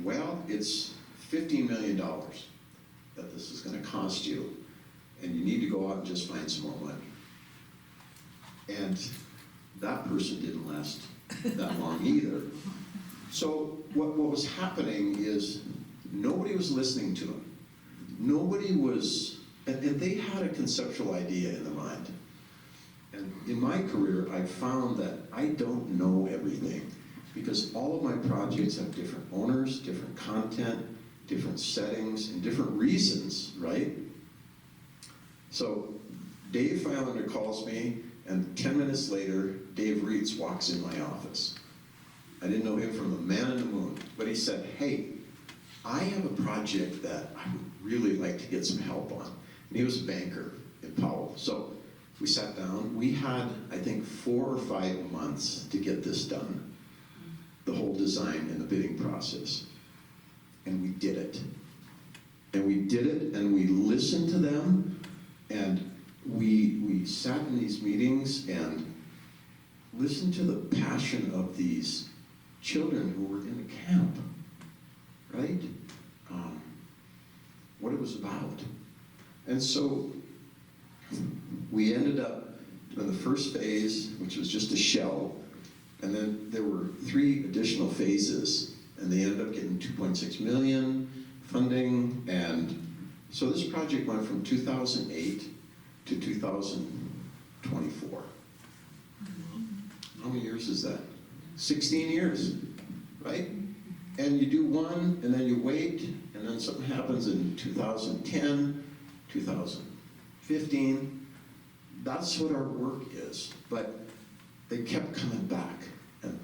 well, it's $15 million that this is going to cost you, and you need to go out and just find some more money. And that person didn't last that long either. So what was happening is nobody was listening to him. Nobody was, and they had a conceptual idea in their mind. And in my career, I've found that I don't know everything, because all of my projects have different owners, different content, different settings, and different reasons, right? So Dave Feilander calls me, and 10 minutes later, Dave Reitz walks in my office. I didn't know him from the man in the moon, but he said, hey, I have a project that I would really like to get some help on. And he was a banker in Powell. So we sat down. We had, I think, 4 or 5 months to get this done, the whole design and the bidding process. And we did it. And we did it, and we listened to them, and we sat in these meetings and listened to the passion of these children who were in the camp, right? What it was about. And so we ended up in the first phase, which was just a shell, and then there were 3 additional phases, and they ended up getting 2.6 million funding, and so this project went from 2008 to 2024. How many years is that? 16 years, right? And you do one, and then you wait, and then something happens in 2010, 2015. That's what our work is. But they kept coming back, and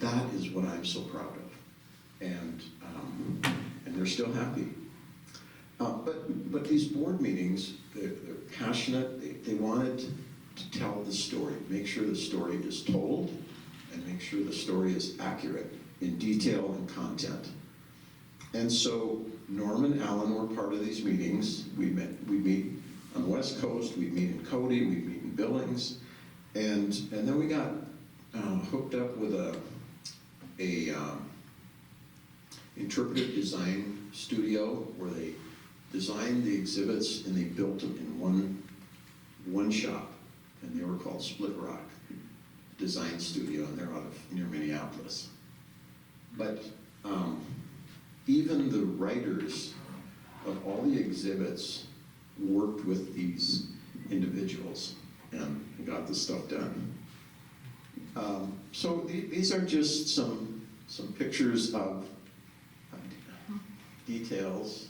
that is what I'm so proud of. And they're still happy. But these board meetings, they're passionate. They wanted to tell the story, make sure the story is told, and make sure the story is accurate in detail and content. And so Norm and Allen were part of these meetings. We'd meet on the West Coast, we'd meet in Cody, we'd meet in Billings, and then we got hooked up with a interpretive design studio where they designed the exhibits and they built them in one shop, and they were called Split Rock Design Studio, and they're out of near Minneapolis. But even the writers of all the exhibits worked with these individuals and got the stuff done. So these are just some pictures of details.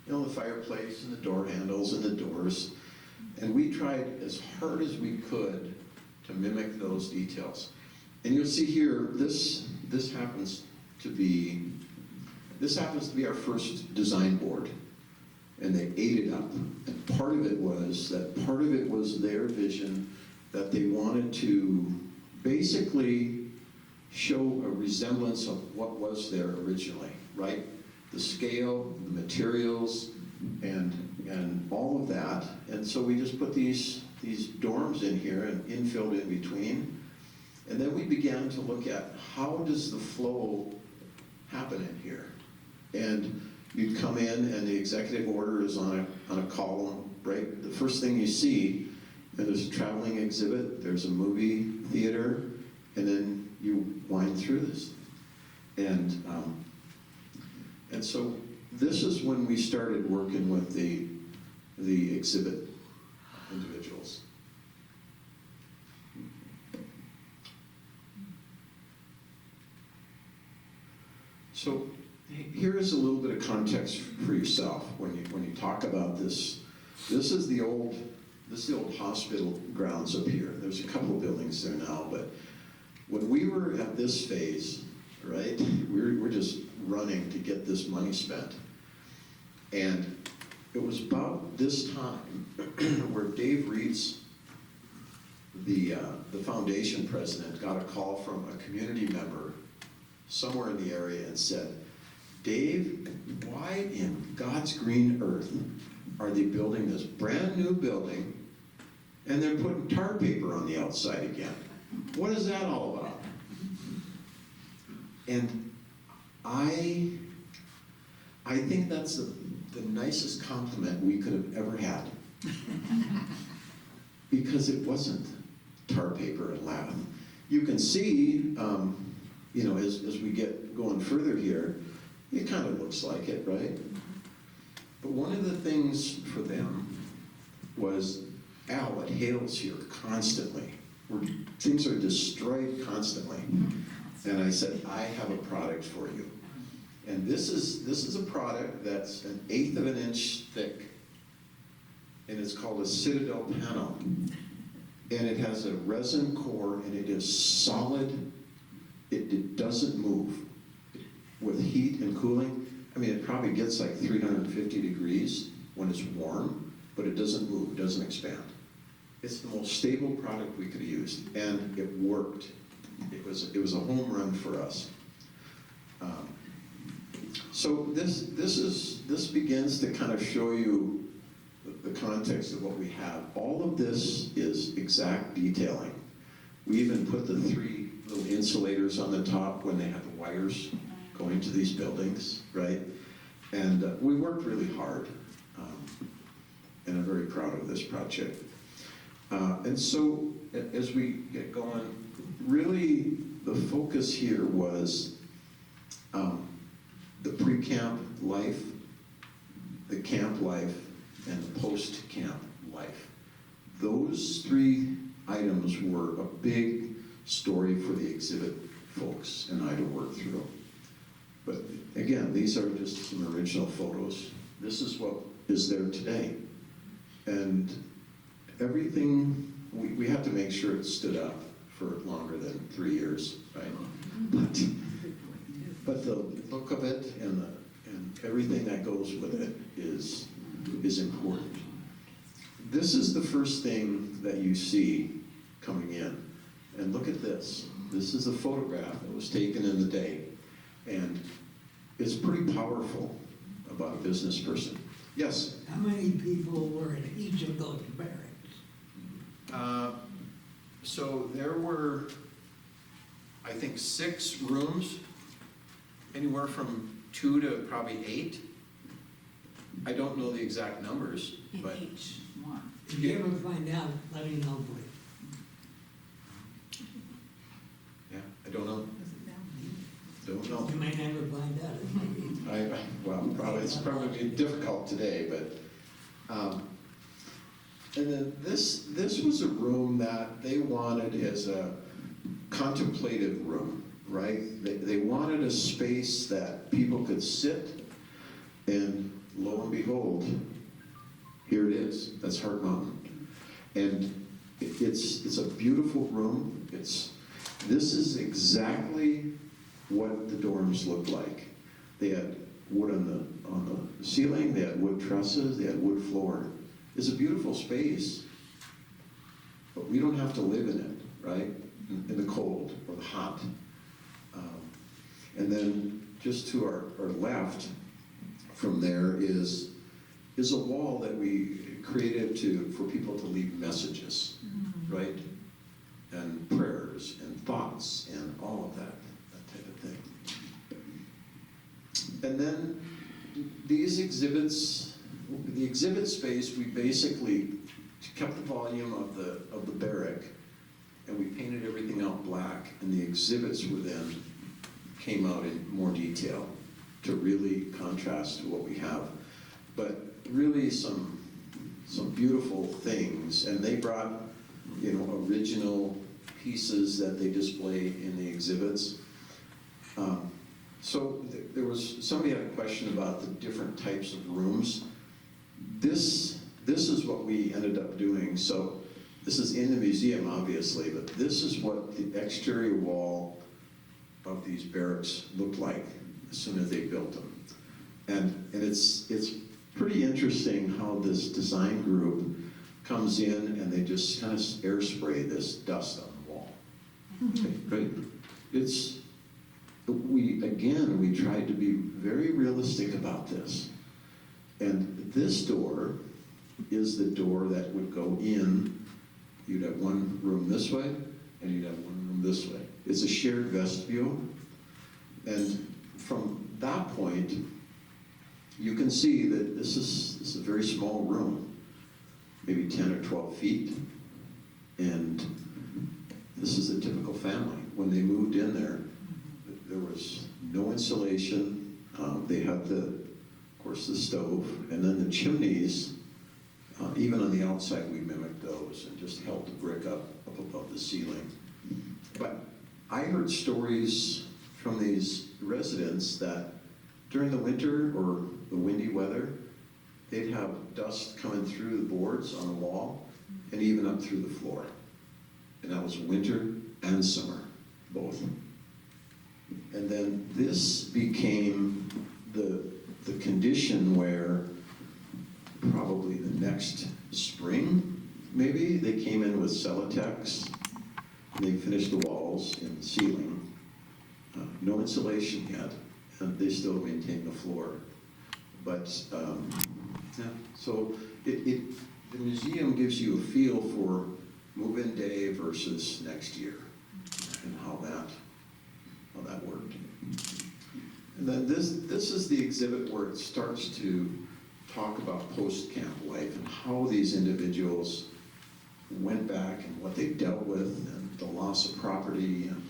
You know, the fireplace and the door handles and the doors. And we tried as hard as we could to mimic those details. And you'll see here, this happens to be our first design board. And they ate it up. And part of it was their vision that they wanted to basically show a resemblance of what was there originally, right? The scale, the materials, and all of that. And so we just put these dorms in here and infilled in between. And then we began to look at how does the flow happen in here. And you'd come in and the executive order is on a column, right? The first thing you see, and there's a traveling exhibit, there's a movie theater, and then you wind through this. And so this is when we started working with the exhibit individuals. So here is a little bit of context for yourself when you talk about this. This is the old hospital grounds up here. There's a couple of buildings there now, but when we were at this phase, right, we're just running to get this money spent. And it was about this time where Dave Reeds, the foundation president, got a call from a community member somewhere in the area and said, Dave, why in God's green earth are they building this brand new building and they're putting tar paper on the outside again? What is that all about? And I think that's the nicest compliment we could have ever had. Because it wasn't tar paper and lath. You can see, as we get going further here, it kind of looks like it, right? But one of the things for them was, Al, it hails here constantly. Things are destroyed constantly. And I said, I have a product for you. And this is a product that's 1/8 of an inch thick. And it's called a Citadel panel. And it has a resin core and it is solid. It doesn't move. With heat and cooling, I mean, it probably gets like 350 degrees when it's warm, but it doesn't move, it doesn't expand. It's the most stable product we could have used, and it worked. It was a home run for us. So this begins to kind of show you the context of what we have. All of this is exact detailing. We even put the 3 little insulators on the top when they had the wires going to these buildings, right? And we worked really hard, and I'm very proud of this project. And so as we get going, really the focus here was the pre-camp life, the camp life, and the post-camp life. Those 3 items were a big story for the exhibit folks and I to work through. But again, these are just some original photos. This is what is there today. And everything, we have to make sure it stood up for longer than 3 years, right? But the look of it and everything that goes with it is important. This is the first thing that you see coming in. And look at this. This is a photograph that was taken in the day. And it's pretty powerful about a business person. Yes? How many people were in each of those barracks? So there were, I think, 6 rooms, anywhere from 2 to probably 8. I don't know the exact numbers, but each one. If you ever find out, let me know, please. yeah, I don't know. Don't know. You may never find out. It might be. Well, it's probably difficult today, but, and then this was a room that they wanted as a contemplative room, right? They wanted a space that people could sit, and lo and behold, here it is. That's Heart Mountain. And it's a beautiful room. This is exactly what the dorms looked like. They had wood on the ceiling, they had wood trusses, they had wood floor. It's a beautiful space, but we don't have to live in it, right? In the cold or the hot. And then just to our left from there is a wall that we created for people to leave messages, right? And prayers and thoughts and all of that type of thing. And then these exhibits, the exhibit space, we basically kept the volume of the barrack, and we painted everything out black, and the exhibits were then came out in more detail to really contrast to what we have. But really some beautiful things, and they brought, you know, original pieces that they display in the exhibits. So there was, somebody had a question about the different types of rooms. This is what we ended up doing. So this is in the museum, obviously, but this is what the exterior wall of these barracks looked like as soon as they built them. And it's pretty interesting how this design group comes in and they just kind of air spray this dust on the wall. Right? We tried to be very realistic about this. And this door is the door that would go in. You'd have one room this way, and you'd have one room this way. It's a shared vestibule. And from that point, you can see that this is a very small room, maybe 10 or 12 feet. And this is a typical family. When they moved in there was no insulation. They had of course, the stove, and then the chimneys. Even on the outside, we mimicked those and just held the brick up above the ceiling. But I heard stories from these residents that during the winter or the windy weather, they'd have dust coming through the boards on the wall and even up through the floor. And that was winter and summer, both. And then this became the condition where probably the next spring, maybe, they came in with Celotex, and they finished the walls and the ceiling. No insulation yet, and they still maintain the floor. But, yeah, so the museum gives you a feel for move-in day versus next year, and how that worked. And then this is the exhibit where it starts to talk about post-camp life and how these individuals went back and what they dealt with, and the loss of property and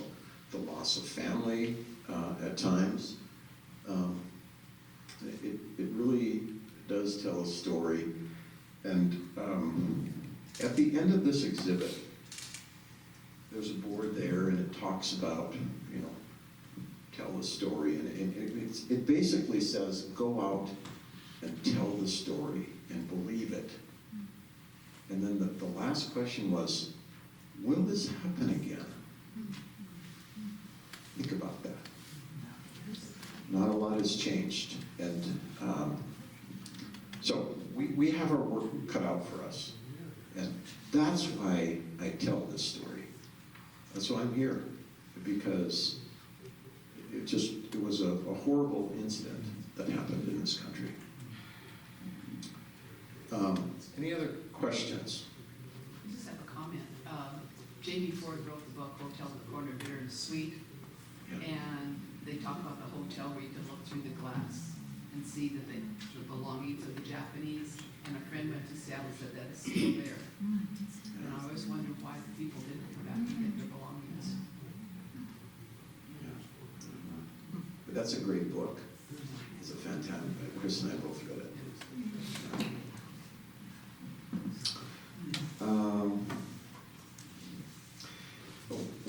the loss of family at times. It really does tell a story. And at the end of this exhibit, there's a board there, and it talks about, you know, tell the story. And it basically says, go out and tell the story and believe it. And then the last question was, will this happen again? Think about that. Not a lot has changed. And so we have our work cut out for us. And that's why I tell this story. That's why I'm here. Because it was a horrible incident that happened in this country. Any other questions? I just have a comment. Jamie Ford wrote the book Hotel in the Corner, Bitter and Sweet, and they talk about the hotel where you can look through the glass and see the belongings of the Japanese. And a friend went to Seattle and said that is still there. And I always wondered why the people didn't come back and get their belongings. But that's a great book. It's a fantastic. Chris and I both read it.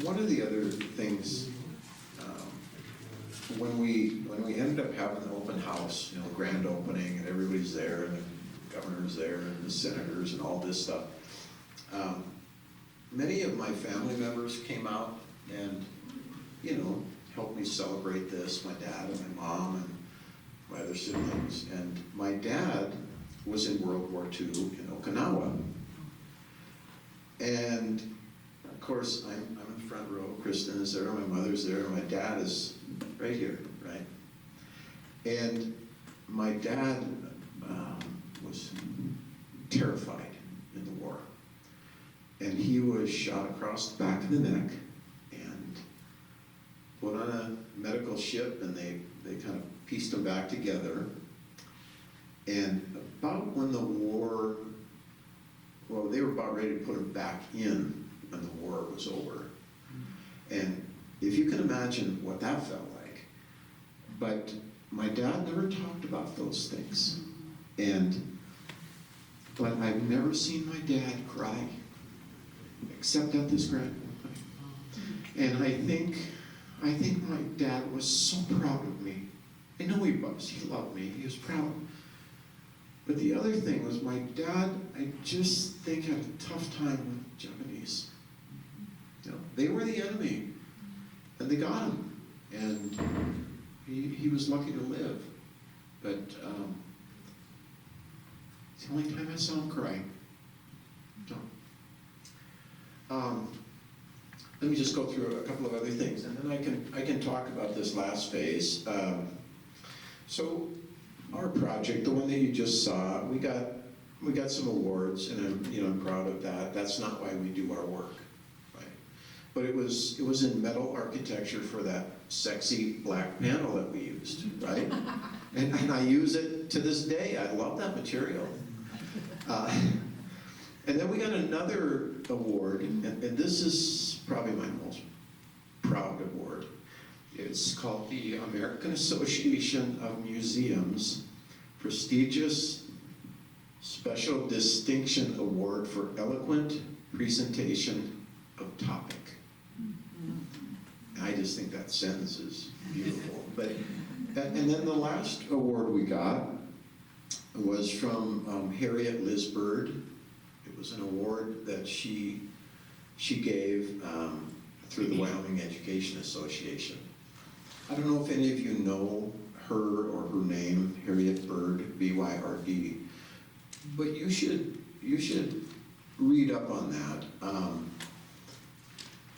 One of the other things, when we ended up having the open house, you know, grand opening, and everybody's there, and the governor's there, and the senators, and all this stuff, many of my family members came out and, you know, helped me celebrate this, my dad and my mom and my other siblings. And my dad was in World War II in Okinawa. And of course, I'm front row. Kristen is there, my mother's there, my dad is right here, right? And my dad was terrified in the war. And he was shot across the back of the neck and put on a medical ship, and they kind of pieced him back together. And about when the war, well, they were about ready to put him back in when the war was over. And if you can imagine what that felt like. But my dad never talked about those things. But I've never seen my dad cry, except at this grad. And I think my dad was so proud of me. I know he was. He loved me. He was proud. But the other thing was my dad, I just think, had a tough time with Japanese. You know, they were the enemy, and they got him. And he was lucky to live. But it's the only time I saw him cry. So, let me just go through a couple of other things, and then I can talk about this last phase. So our project, the one that you just saw, we got some awards, and I'm proud of that. That's not why we do our work, right? But it was in metal architecture for that sexy black panel that we used, right? And I use it to this day. I love that material. And then we got another award, and this is probably my most proud award. It's called the American Association of Museums Prestigious Special Distinction Award for Eloquent Presentation of Topic. I just think that sentence is beautiful. And then the last award we got was from Harriet Liz Bird. It was an award that she gave through the Wyoming Education Association. I don't know if any of you know her or her name, Harriet Bird, B-Y-R-D, but you should read up on that.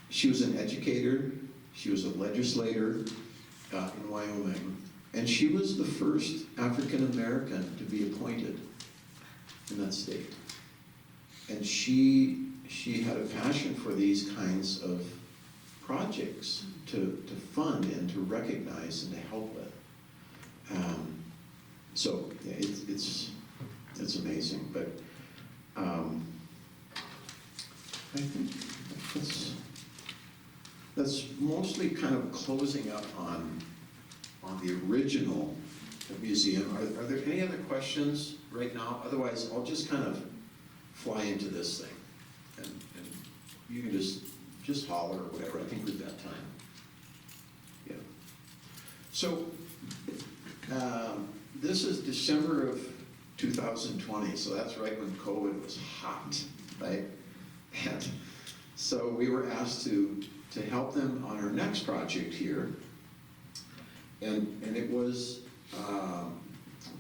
She was an educator, she was a legislator in Wyoming, and she was the first African American to be appointed in that state. And she had a passion for these kinds of projects to fund and to recognize and to help with. So yeah, it's amazing. But I think that's mostly kind of closing up on the original museum. Are there any other questions right now? Otherwise, I'll just kind of fly into this thing, and you can just holler or whatever. I think we've got time. Yeah. So this is December of 2020, so that's right when COVID was hot, right? And so we were asked to help them on our next project here, and it was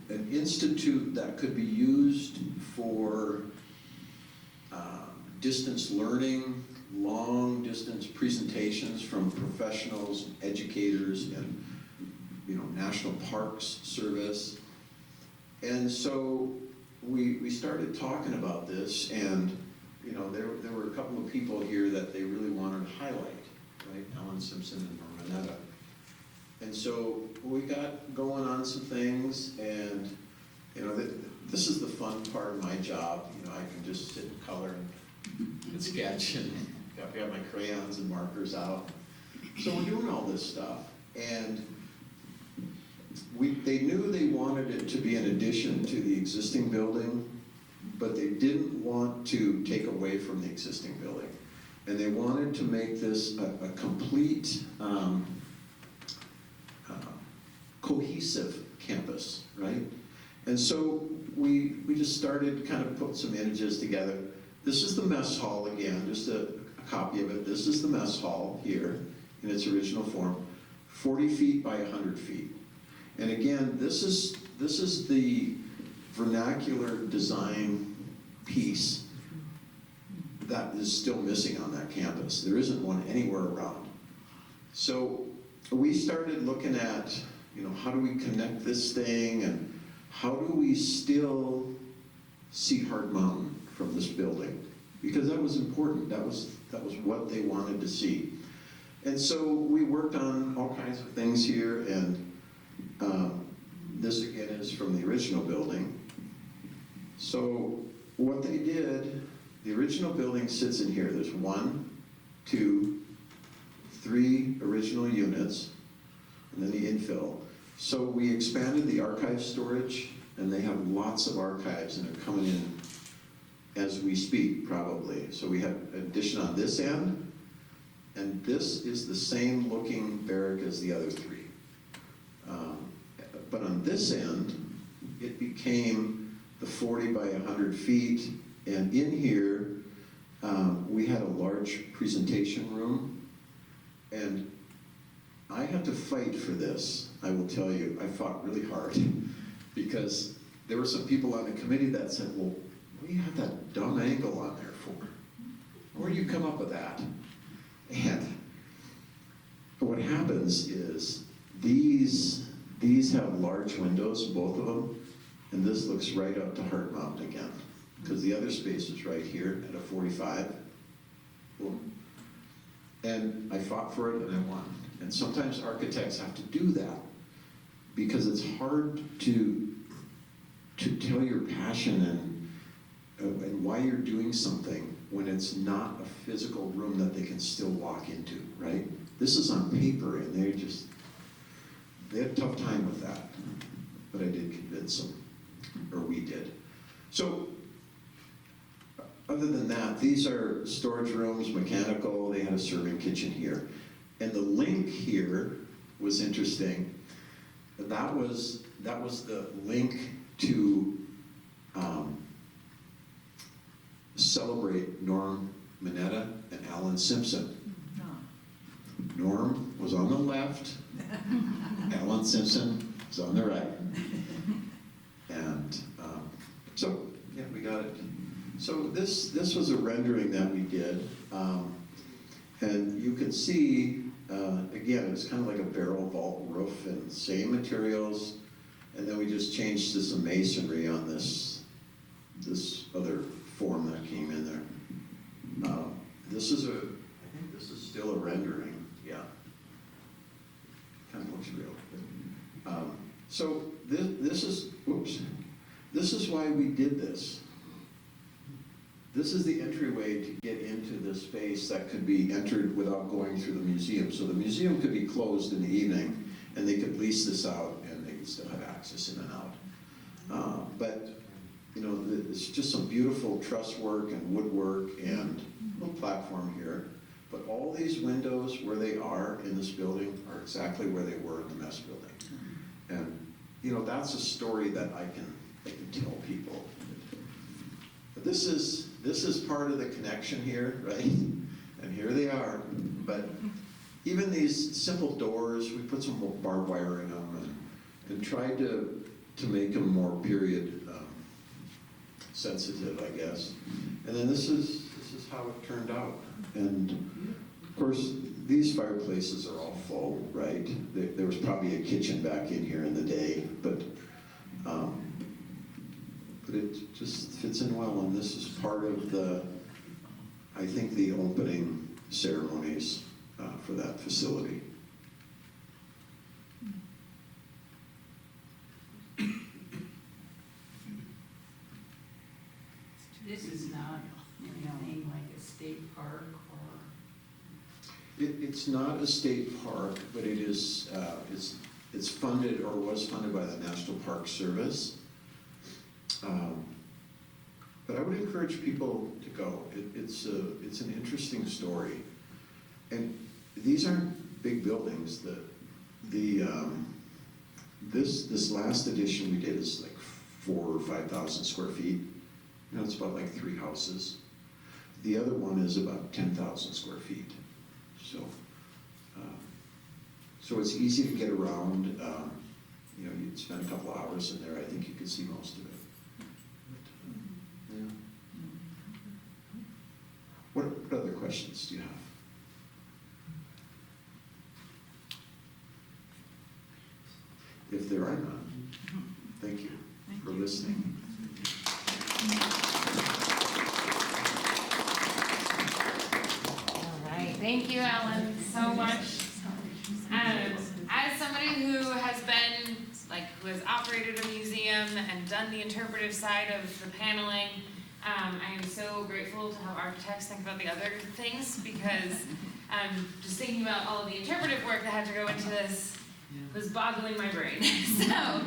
an institute that could be used for distance learning, long distance presentations from professionals, educators, and National Parks Service. And so we started talking about this, and there were a couple of people here that they really wanted to highlight, right? Alan Simpson and Normanetta. And so we got going on some things, and this is the fun part of my job. I can just sit and color and sketch, and got my crayons and markers out. So we're doing all this stuff, and they knew they wanted it to be an addition to the existing building, but they didn't want to take away from the existing building. And they wanted to make this a complete, cohesive campus, right? And so we just started kind of putting some images together. This is the mess hall again, just a copy of it. This is the mess hall here in its original form, 40 feet by 100 feet. And again, this is the vernacular design piece that is still missing on that campus. There isn't one anywhere around. So we started looking at, how do we connect this thing, and how do we still see Heart Mountain from this building? Because that was important. That was what they wanted to see. And so we worked on all kinds of things here, and this again is from the original building. So what they did, the original building sits in here. There's 1, 2, 3 original units, and then the infill. So we expanded the archive storage, and they have lots of archives, and they're coming in as we speak, probably. So we have addition on this end, and this is the same looking barrack as the other 3. But on this end, it became the 40 by 100 feet, and in here, we had a large presentation room, and I had to fight for this. I will tell you, I fought really hard, because there were some people on the committee that said, well, what do you have that dumb angle on there for? Where do you come up with that? And what happens is these have large windows, both of them, and this looks right up to Heart Mountain again, because the other space is right here at a 45. Boom. And I fought for it, and I won. And sometimes architects have to do that, because it's hard to tell your passion and why you're doing something when it's not a physical room that they can still walk into, right? This is on paper, and they had a tough time with that, but I did convince them, or we did. So, other than that, these are storage rooms, mechanical. They had a serving kitchen here. And the link here was interesting. That was the link to celebrate Norm Mineta and Alan Simpson. Norm was on the left, Alan Simpson was on the right. And so, yeah, we got it. So this was a rendering that we did. And you can see, again, it's kind of like a barrel vault roof and same materials. And then we just changed to some masonry on this other form that came in there. I think this is still a rendering, yeah. Kind of looks real. So this is why we did this. This is the entryway to get into this space that could be entered without going through the museum. So the museum could be closed in the evening, and they could lease this out, and they could still have access in and out. But it's just some beautiful truss work and woodwork and a little platform here. But all these windows where they are in this building are exactly where they were in the mess building. And that's a story that I can tell people. But this is part of the connection here, right? And here they are. But even these simple doors, we put some barbed wiring on them and tried to make them more period sensitive, I guess. And then this is how it turned out. And of course, these fireplaces are all full, right? There was probably a kitchen back in here in the day, but it just fits in well. And this is part of I think the opening ceremonies for that facility. This is not anything like a state park or... It's not a state park, but it is. It's funded or was funded by the National Park Service. But I would encourage people to go. It's an interesting story, and these aren't big buildings. This last edition we did is like 4,000 or 5,000 square feet. It's about like 3 houses. The other one is about 10,000 square feet. So it's easy to get around. You'd spend a couple of hours in there. I think you could see most of it. if there are none, thank you for listening. All right, thank you, Alan, so much. As somebody who has been, who has operated a museum and done the interpretive side of the paneling, I am so grateful to have architects think about the other things, because just thinking about all of the interpretive work that had to go into this was boggling my brain. So,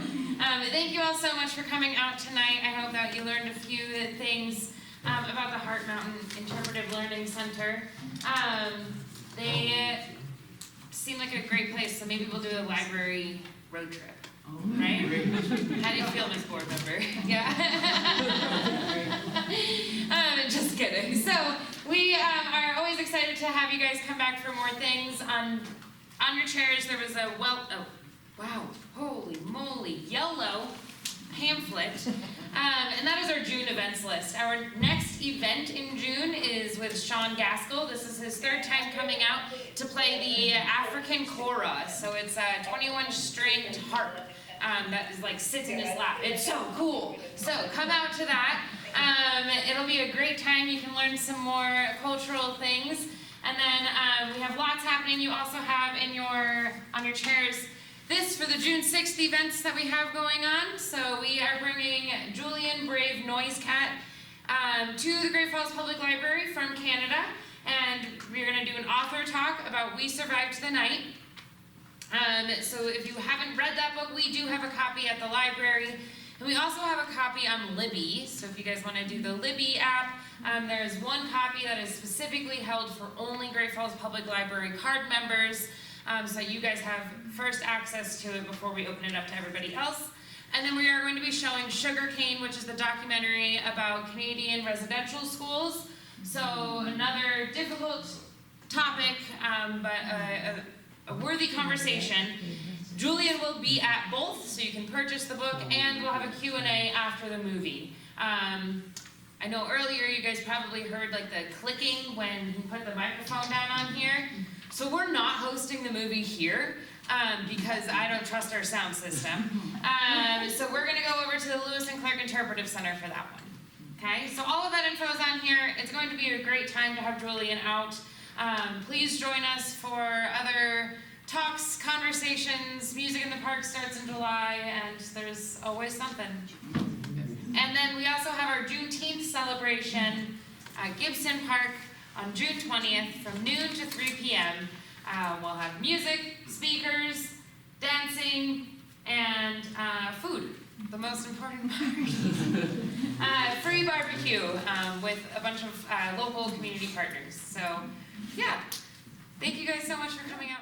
thank you all so much for coming out tonight. I hope that you learned a few things about the Heart Mountain Interpretive Learning Center. They seem like a great place, so maybe we'll do a library road trip. Right? How do you feel, Miss Board Member? Yeah? Just kidding. So, we are always excited to have you guys come back for more things. On your chairs, there was a, wow, holy moly, yellow pamphlet. And that is our June events list. Our next event in June is with Sean Gaskell. This is his 3rd time coming out to play the African kora. So it's a 21-stringed harp that is sits in his lap. It's so cool. So come out to that. It'll be a great time. You can learn some more cultural things. And then we have lots happening. You also have on your chairs this for the June 6th events that we have going on. So we are bringing Julian Brave Noise Cat to the Great Falls Public Library from Canada. And we're going to do an author talk about We Survived the Night. So if you haven't read that book, we do have a copy at the library. And we also have a copy on Libby. So if you guys want to do the Libby app, there's one copy that is specifically held for only Great Falls Public Library card members. So you guys have first access to it before we open it up to everybody else. And then we are going to be showing Sugarcane, which is the documentary about Canadian residential schools. So another difficult topic, but a worthy conversation. Julian will be at both, so you can purchase the book, and we'll have a Q&A after the movie. I know earlier you guys probably heard the clicking when he put the microphone down on here. So we're not hosting the movie here because I don't trust our sound system. So we're going to go over to the Lewis and Clark Interpretive Center for that one. Okay, so all of that info is on here. It's going to be a great time to have Julian out. Please join us for other talks, conversations. Music in the Park starts in July, and there's always something. And then we also have our Juneteenth celebration at Gibson Park on June 20th from noon to 3 p.m. We'll have music, speakers, dancing, and food, the most important part. Free barbecue with a bunch of local community partners. So, yeah. Thank you guys so much for coming out.